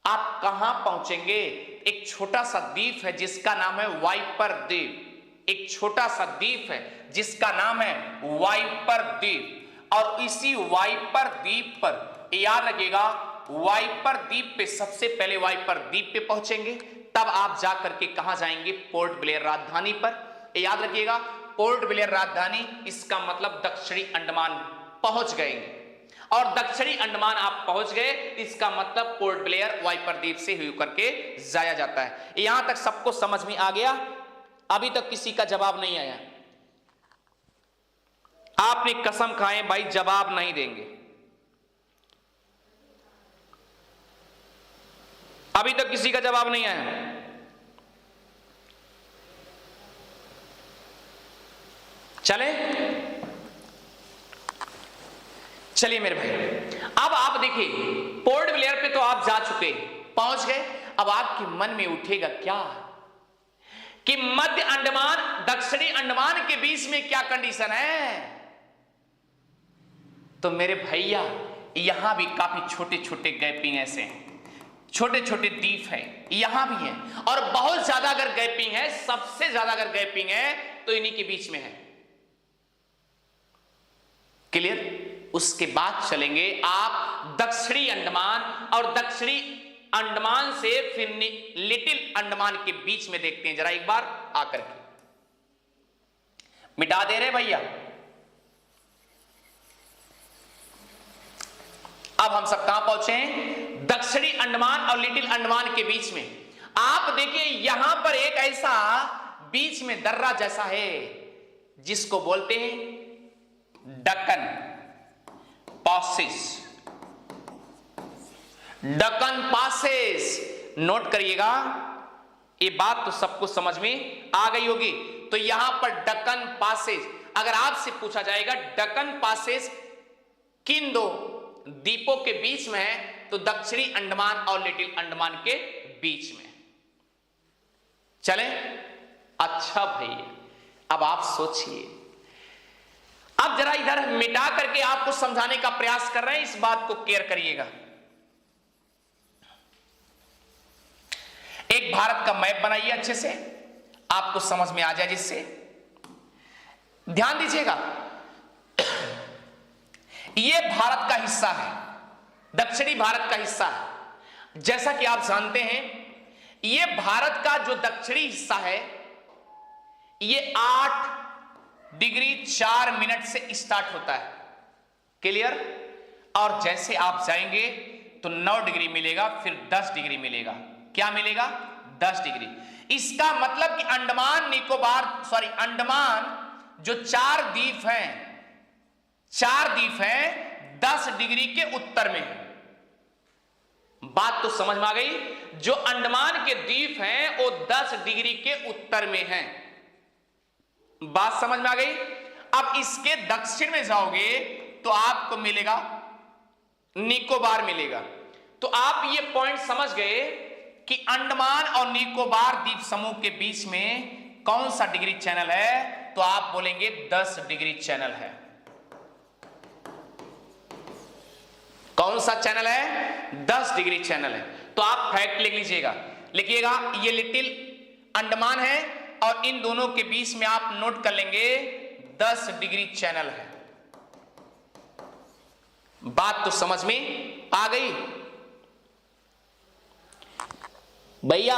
आप कहां पहुंचेंगे? एक छोटा सा द्वीप है जिसका नाम है वाइपर द्वीप। एक छोटा सा द्वीप है जिसका नाम है वाइपर द्वीप। और इसी वाइपर द्वीप पर, याद रखिएगा, वाइपर द्वीप पे सबसे पहले वाइपर द्वीप पे पहुंचेंगे, तब आप जाकर के कहां जाएंगे? पोर्ट ब्लेयर राजधानी पर। याद रखिएगा, पोर्ट ब्लेयर राजधानी, इसका मतलब दक्षिणी अंडमान पहुंच गए। और दक्षिणी अंडमान आप पहुंच गए, इसका मतलब पोर्ट ब्लेयर वाइपर द्वीप से होकर के जाया जाता है। यहां तक सबको समझ में आ गया? अभी तक किसी का जवाब नहीं आया? आपने कसम खाए भाई जवाब नहीं देंगे। अभी तक किसी का जवाब नहीं आया? चले, चलिए मेरे भाई, अब आप देखिए, पोर्ट ब्लेयर पे तो आप जा चुके, पहुंच गए। अब आपके मन में उठेगा क्या कि मध्य अंडमान दक्षिणी अंडमान के बीच में क्या कंडीशन है? तो मेरे भैया, यहां भी काफी छोटे छोटे गैपिंग ऐसे हैं, छोटे छोटे द्वीप हैं, यहां भी हैं। और बहुत ज्यादा अगर गैपिंग है, सबसे ज्यादा अगर गैपिंग है तो इन्हीं के बीच में है। क्लियर? उसके बाद चलेंगे आप दक्षिणी अंडमान, और दक्षिणी अंडमान से फिर लिटिल अंडमान के बीच में देखते हैं। जरा एक बार आकर के मिटा दे रहे भैया। अब हम सब कहां पहुंचे हैं? दक्षिणी अंडमान और लिटिल अंडमान के बीच में। आप देखिए, यहां पर एक ऐसा बीच में दर्रा जैसा है जिसको बोलते हैं Deccan passes. Deccan passes, note करिएगा, ये बात तो सबको समझ में आ गई होगी। तो यहां पर दक्कन पासेस, अगर आपसे पूछा जाएगा दक्कन पासेस किन दो द्वीपों के बीच में है, तो दक्षिणी अंडमान और लिटिल अंडमान के बीच में। चलें? अच्छा भैया, अब आप सोचिए, अब जरा इधर मिटा करके आपको समझाने का प्रयास कर रहे हैं, इस बात को केयर करिएगा। एक भारत का मैप बनाइए अच्छे से, आपको समझ में आ जाए, जिससे ध्यान दीजिएगा। यह भारत का हिस्सा है, दक्षिणी भारत का हिस्सा है। जैसा कि आप जानते हैं, यह भारत का जो दक्षिणी हिस्सा है, यह 8 डिग्री 4 मिनट से स्टार्ट होता है। क्लियर? और जैसे आप जाएंगे तो 9 डिग्री मिलेगा, फिर 10 डिग्री मिलेगा। क्या मिलेगा? 10 डिग्री। इसका मतलब कि अंडमान जो 4 द्वीप हैं 10 डिग्री के उत्तर में है। बात तो समझ में आ गई? जो अंडमान के द्वीप हैं वो 10 डिग्री के उत्तर में हैं। बात समझ में आ गई? अब इसके दक्षिण में जाओगे तो आपको मिलेगा निकोबार मिलेगा। तो आप ये पॉइंट समझ गए कि अंडमान और निकोबार द्वीप समूह के बीच में कौन सा डिग्री चैनल है, तो आप बोलेंगे 10 डिग्री चैनल है। कौन सा चैनल है? 10 डिग्री चैनल है। तो आप फैक्ट लिख लीजिएगा, लिखिएगा ये लिटिल अंडमान है और इन दोनों के बीच में आप नोट कर लेंगे 10 डिग्री चैनल है। बात तो समझ में आ गई भैया?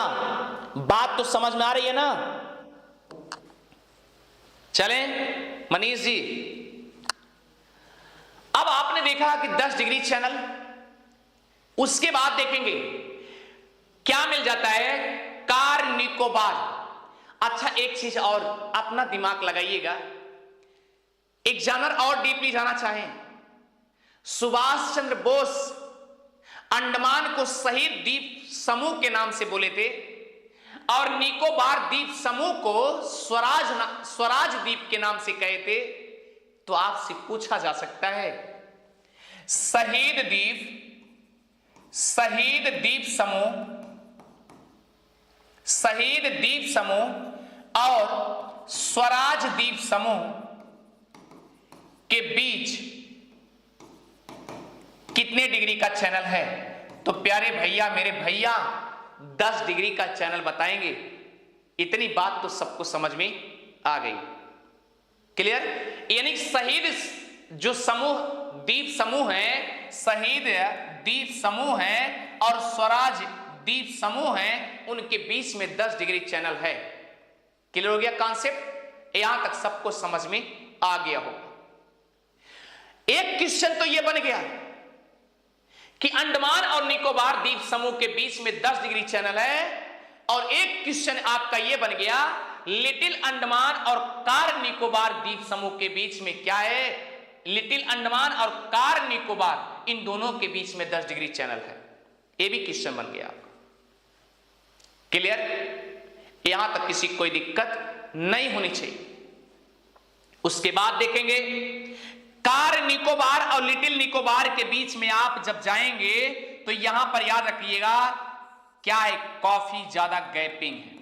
बात तो समझ में आ रही है ना? चलें मनीष जी, अब आपने देखा कि 10 डिग्री चैनल, उसके बाद देखेंगे क्या मिल जाता है, कार निकोबार। अच्छा एक चीज और अपना दिमाग लगाइएगा, एक जानवर और डीपली जाना चाहें, सुभाष चंद्र बोस अंडमान को शहीद द्वीप समूह के नाम से बोले थे और निकोबार द्वीप समूह को स्वराज द्वीप के नाम से कहे थे। तो आपसे पूछा जा सकता है, शहीद द्वीप समूह और स्वराज द्वीप समूह के बीच कितने डिग्री का चैनल है? तो प्यारे भैया, मेरे भैया, 10 डिग्री का चैनल बताएंगे। इतनी बात तो सबको समझ में आ गई। क्लियर? यानी शहीद जो समूह द्वीप समूह है, शहीद द्वीप समूह है और स्वराज द्वीप समूह है, उनके बीच में 10 डिग्री चैनल है। क्लियर हो गया कॉन्सेप्ट? यहां तक सबको समझ में आ गया होगा। एक क्वेश्चन तो यह बन गया कि अंडमान और निकोबार द्वीप समूह के बीच में 10 डिग्री चैनल है, और एक क्वेश्चन आपका यह बन गया, लिटिल अंडमान और कार निकोबार द्वीप समूह के बीच में क्या है? लिटिल अंडमान और कार निकोबार, इन दोनों के बीच में 10 डिग्री चैनल है। यह भी क्वेश्चन बन गया आपका। क्लियर? यहां तक किसी कोई दिक्कत नहीं होनी चाहिए। उसके बाद देखेंगे कार निकोबार और लिटिल निकोबार के बीच में आप जब जाएंगे तो यहां पर याद रखिएगा क्या है, काफी ज्यादा गैपिंग है,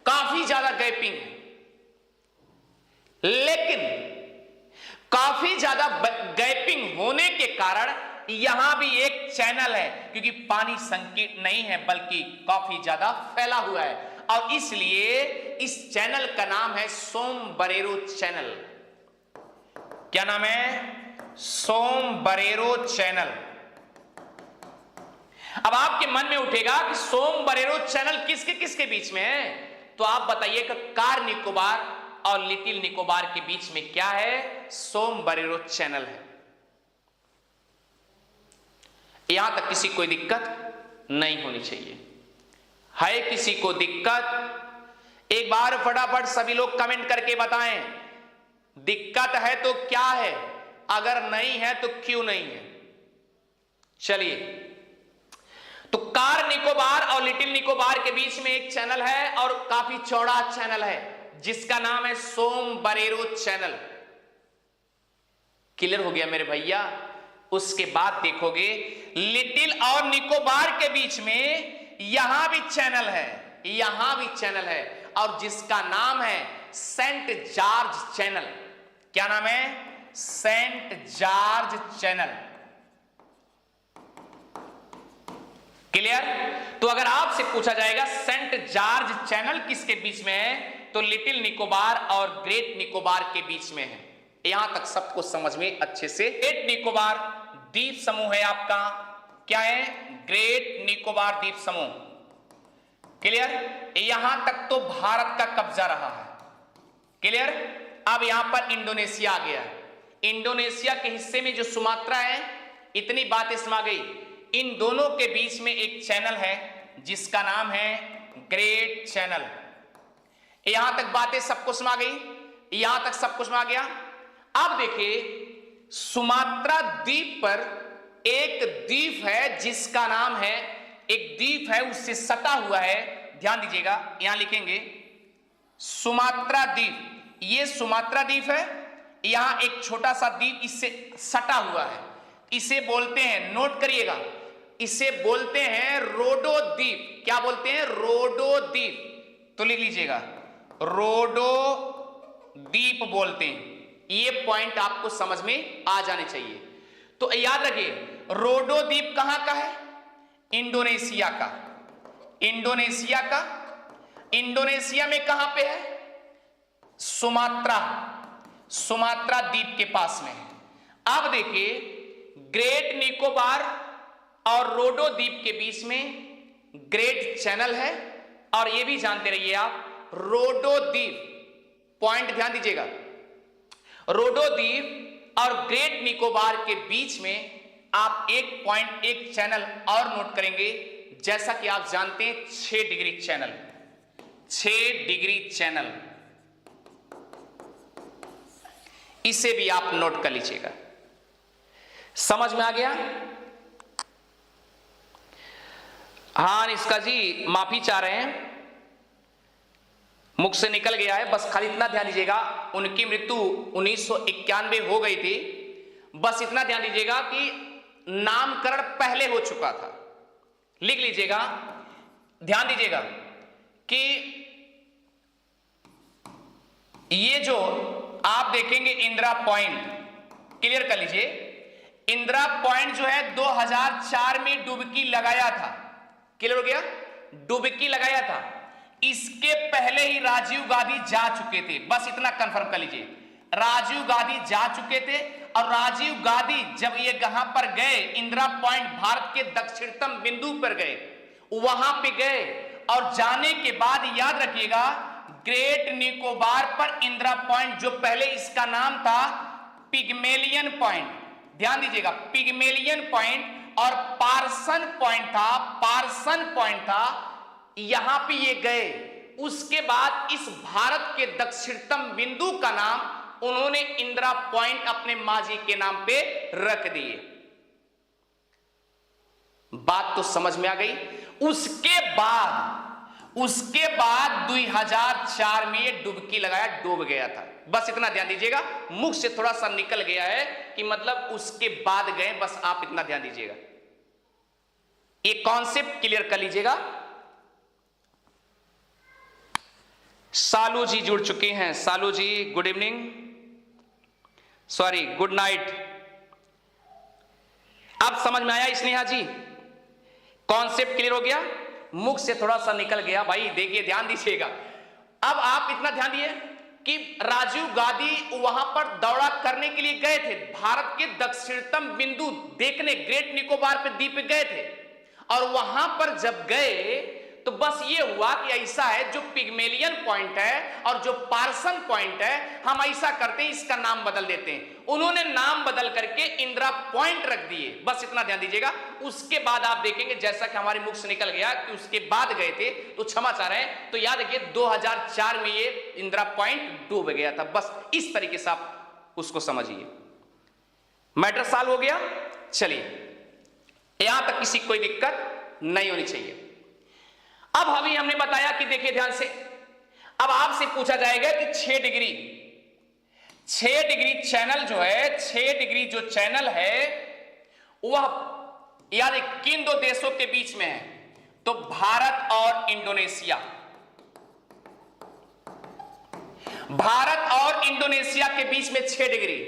काफी ज्यादा गैपिंग है। लेकिन काफी ज्यादा गैपिंग होने के कारण यहां भी एक चैनल है, क्योंकि पानी संकीर्ण नहीं है बल्कि काफी ज्यादा फैला हुआ है, और इसलिए इस चैनल का नाम है सोमबरेरो चैनल। क्या नाम है? सोमबरेरो चैनल। अब आपके मन में उठेगा कि सोमबरेरो चैनल किसके किसके बीच में है? तो आप बताइए कि कार निकोबार और लिटिल निकोबार के बीच में क्या है? सोमबरेरो चैनल है। यहां तक किसी कोई दिक्कत नहीं होनी चाहिए। है किसी को दिक्कत? एक बार फटाफट सभी लोग कमेंट करके बताएं, दिक्कत है तो क्या है, अगर नहीं है तो क्यों नहीं है। चलिए, तो कार निकोबार और लिटिल निकोबार के बीच में एक चैनल है और काफी चौड़ा चैनल है जिसका नाम है सोमबरेरो चैनल। क्लियर हो गया मेरे भैया? उसके बाद देखोगे लिटिल और निकोबार के बीच में यहां भी चैनल है, यहां भी चैनल है, और जिसका नाम है सेंट जॉर्ज चैनल। क्या नाम है? Saint George channel. क्लियर? तो अगर आपसे पूछा जाएगा सेंट जॉर्ज चैनल किसके बीच में है, तो लिटिल निकोबार और ग्रेट निकोबार के बीच में है। यहां तक सबको समझ में अच्छे से। ग्रेट निकोबार द्वीप समूह है आपका, क्या है? ग्रेट निकोबार द्वीप समूह। क्लियर? यहां तक तो भारत का कब्जा रहा है। क्लियर? अब यहां पर इंडोनेशिया आ गया। इंडोनेशिया के हिस्से में जो सुमात्रा है, इतनी बातें समा गई। इन दोनों के बीच में एक चैनल है जिसका नाम है ग्रेट चैनल। यहां तक बातें सबको समा गई, यहां तक सब कुछ समा गया। अब देखिए, सुमात्रा द्वीप पर एक द्वीप है जिसका नाम है, एक द्वीप है उससे सटा हुआ है, ध्यान दीजिएगा, यहां लिखेंगे सुमात्रा द्वीप। ये सुमात्रा द्वीप है, यहां एक छोटा सा द्वीप इससे सटा हुआ है, इसे बोलते हैं, नोट करिएगा, इसे बोलते हैं रोडो द्वीप। क्या बोलते हैं? रोडो द्वीप। तो लिख लीजिएगा, रोडो द्वीप बोलते हैं। ये पॉइंट आपको समझ में आ जाने चाहिए। तो याद रखिए, रोडो द्वीप कहां का है? इंडोनेशिया का। इंडोनेशिया का। इंडोनेशिया में कहां पे है? सुमात्रा, सुमात्रा द्वीप के पास में है। अब देखिए, ग्रेट निकोबार और रोडो द्वीप के बीच में ग्रेट चैनल है, और यह भी जानते रहिए आप, रोडो द्वीप, पॉइंट ध्यान दीजिएगा, रोडो द्वीप और ग्रेट निकोबार के बीच में आप एक पॉइंट, एक चैनल और नोट करेंगे, जैसा कि आप जानते हैं 6 डिग्री चैनल। 6 डिग्री चैनल, इसे भी आप नोट कर लीजिएगा। समझ में आ गया? हाँ इसका जी माफी चाह रहे हैं, मुख से निकल गया है, बस खाली इतना ध्यान दीजिएगा, उनकी मृत्यु 1991 हो गई थी। बस इतना ध्यान दीजिएगा कि नामकरण पहले हो चुका था। लिख लीजिएगा, ध्यान दीजिएगा कि ये जो आप देखेंगे इंदिरा पॉइंट, क्लियर कर लीजिए, इंदिरा पॉइंट जो है 2004 में डुबकी लगाया था। क्लियर हो गया? डुबकी लगाया था। इसके पहले ही राजीव गांधी जा चुके थे, बस इतना कंफर्म कर लीजिए, राजीव गांधी जा चुके थे। और राजीव गांधी जब ये कहां पर गए, इंदिरा पॉइंट, भारत के दक्षिणतम बिंदु पर गए, वहां पे गए, और जाने के बाद याद रखिएगा, ग्रेट निकोबार पर इंदिरा पॉइंट, जो पहले इसका नाम था पिग्मेलियन पॉइंट, ध्यान दीजिएगा, पिग्मेलियन पॉइंट और पार्सन पॉइंट था, पार्सन पॉइंट था, यहां पे ये गए। उसके बाद इस भारत के दक्षिणतम बिंदु का नाम उन्होंने इंदिरा पॉइंट अपने माजी के नाम पे रख दिए। बात तो समझ में आ गई? उसके बाद 2004 में ये डुबकी लगाया, डूब गया था। बस इतना ध्यान दीजिएगा, मुख से थोड़ा सा निकल गया है कि मतलब उसके बाद गए, बस आप इतना ध्यान दीजिएगा, ये कॉन्सेप्ट क्लियर कर लीजिएगा। सालू जी जुड़ चुके हैं, Salu ji good evening, sorry good night. अब समझ में आया स्नेहा जी? कॉन्सेप्ट क्लियर हो गया? मुख से थोड़ा सा निकल गया भाई, देखिए ध्यान दीजिएगा। अब आप इतना ध्यान दिए कि राजीव गांधी वहां पर दौरा करने के लिए गए थे, भारत के दक्षिणतम बिंदु देखने, ग्रेट निकोबार पे द्वीप गए थे, और वहां पर जब गए तो बस ये हुआ कि ऐसा है, जो पिग्मेलियन पॉइंट है और जो पार्सन पॉइंट है, हम ऐसा करते हैं, इसका नाम बदल देते हैं। उन्होंने नाम बदल करके इंदिरा पॉइंट रख दिए, बस इतना ध्यान दीजिएगा। उसके बाद आप देखेंगे, जैसा कि हमारे मुख से निकल गया कि उसके बाद गए थे, तो क्षमा चाह रहे हैं, तो याद रखिए 2004 में ये इंदिरा पॉइंट डूब गया था। बस इस तरीके से आप उसको समझिए। मैटर सॉल्व हो गया? चलिए, यहां तक किसी कोई दिक्कत नहीं होनी चाहिए। अब अभी हमने बताया कि देखिए ध्यान से, अब आपसे पूछा जाएगा कि 6 डिग्री चैनल जो है, 6 डिग्री जो चैनल है वह यानी किन दो देशों के बीच में है? तो भारत और इंडोनेशिया। भारत और इंडोनेशिया के बीच में 6 डिग्री।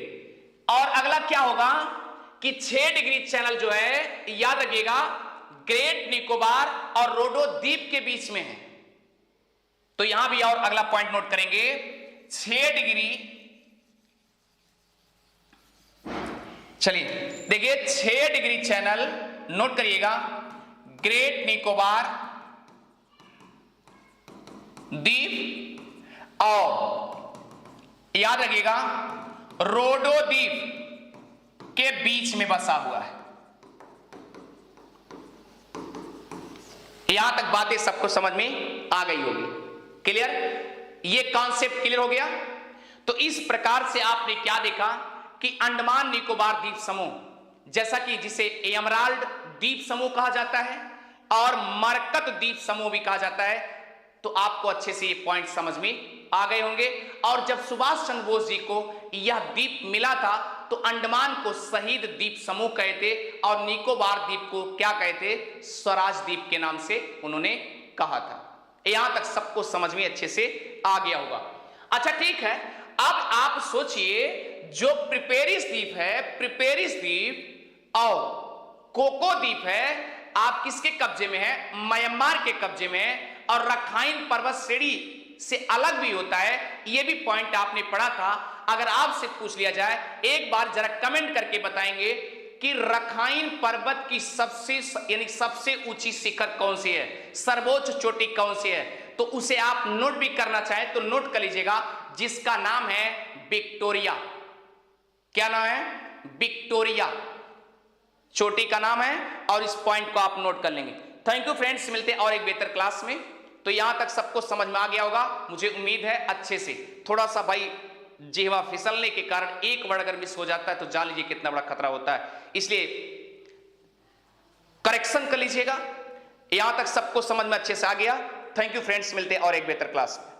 और अगला क्या होगा कि 6 डिग्री चैनल जो है याद रखिएगा ग्रेट निकोबार और रोडो द्वीप के बीच में है। तो यहां भी और अगला पॉइंट नोट करेंगे 6 डिग्री। चलिए देखिए 6 डिग्री चैनल नोट करिएगा ग्रेट निकोबार द्वीप और याद रखिएगा रोडो द्वीप के बीच में बसा हुआ है। यहां तक बातें सबको समझ में आ गई होगी। क्लियर? ये कॉन्सेप्ट क्लियर हो गया। तो इस प्रकार से आपने क्या देखा कि अंडमान निकोबार द्वीप समूह जैसा कि जिसे एमराल्ड द्वीप समूह कहा जाता है और मरकत द्वीप समूह भी कहा जाता है। तो आपको अच्छे से ये पॉइंट समझ में आ गए होंगे। और जब सुभाष चंद्र बोस जी को यह द्वीप मिला था तो अंडमान को शहीद द्वीप समूह कहते और निकोबार द्वीप को क्या कहते, स्वराज द्वीप के नाम से उन्होंने कहा था। यहां तक सबको समझ में अच्छे से आ गया होगा। अच्छा ठीक है, अब आप सोचिए जो प्रिपेरिस द्वीप है, प्रिपेरिस द्वीप और कोको द्वीप है, आप किसके कब्जे में है? म्यांमार के कब्जे में है। और रखाइन पर्वत श्रेणी से अलग भी होता है। यह भी पॉइंट आपने पढ़ा था। अगर आपसे पूछ लिया जाए एक बार जरा कमेंट करके बताएंगे कि रखाइन पर्वत की सबसे ऊंची शिखर कौन सी है, सर्वोच्च चोटी कौन सी है, तो उसे आप नोट भी करना चाहें तो नोट कर लीजिएगा, जिसका नाम है विक्टोरिया। क्या नाम है? विक्टोरिया चोटी का नाम है। और इस पॉइंट को आप नोट कर लेंगे। थैंक यू फ्रेंड्स, मिलते हैं और एक बेहतर क्लास में। तो यहां तक सबको समझ में आ गया होगा, मुझे उम्मीद है अच्छे से। थोड़ा सा भाई जिह्वा फिसलने के कारण एक वर्ड अगर मिस हो जाता है तो जान लीजिए कितना बड़ा खतरा होता है, इसलिए करेक्शन कर लीजिएगा। यहां तक सबको समझ में अच्छे से आ गया। थैंक यू फ्रेंड्स, मिलते हैं और एक बेहतर क्लास में।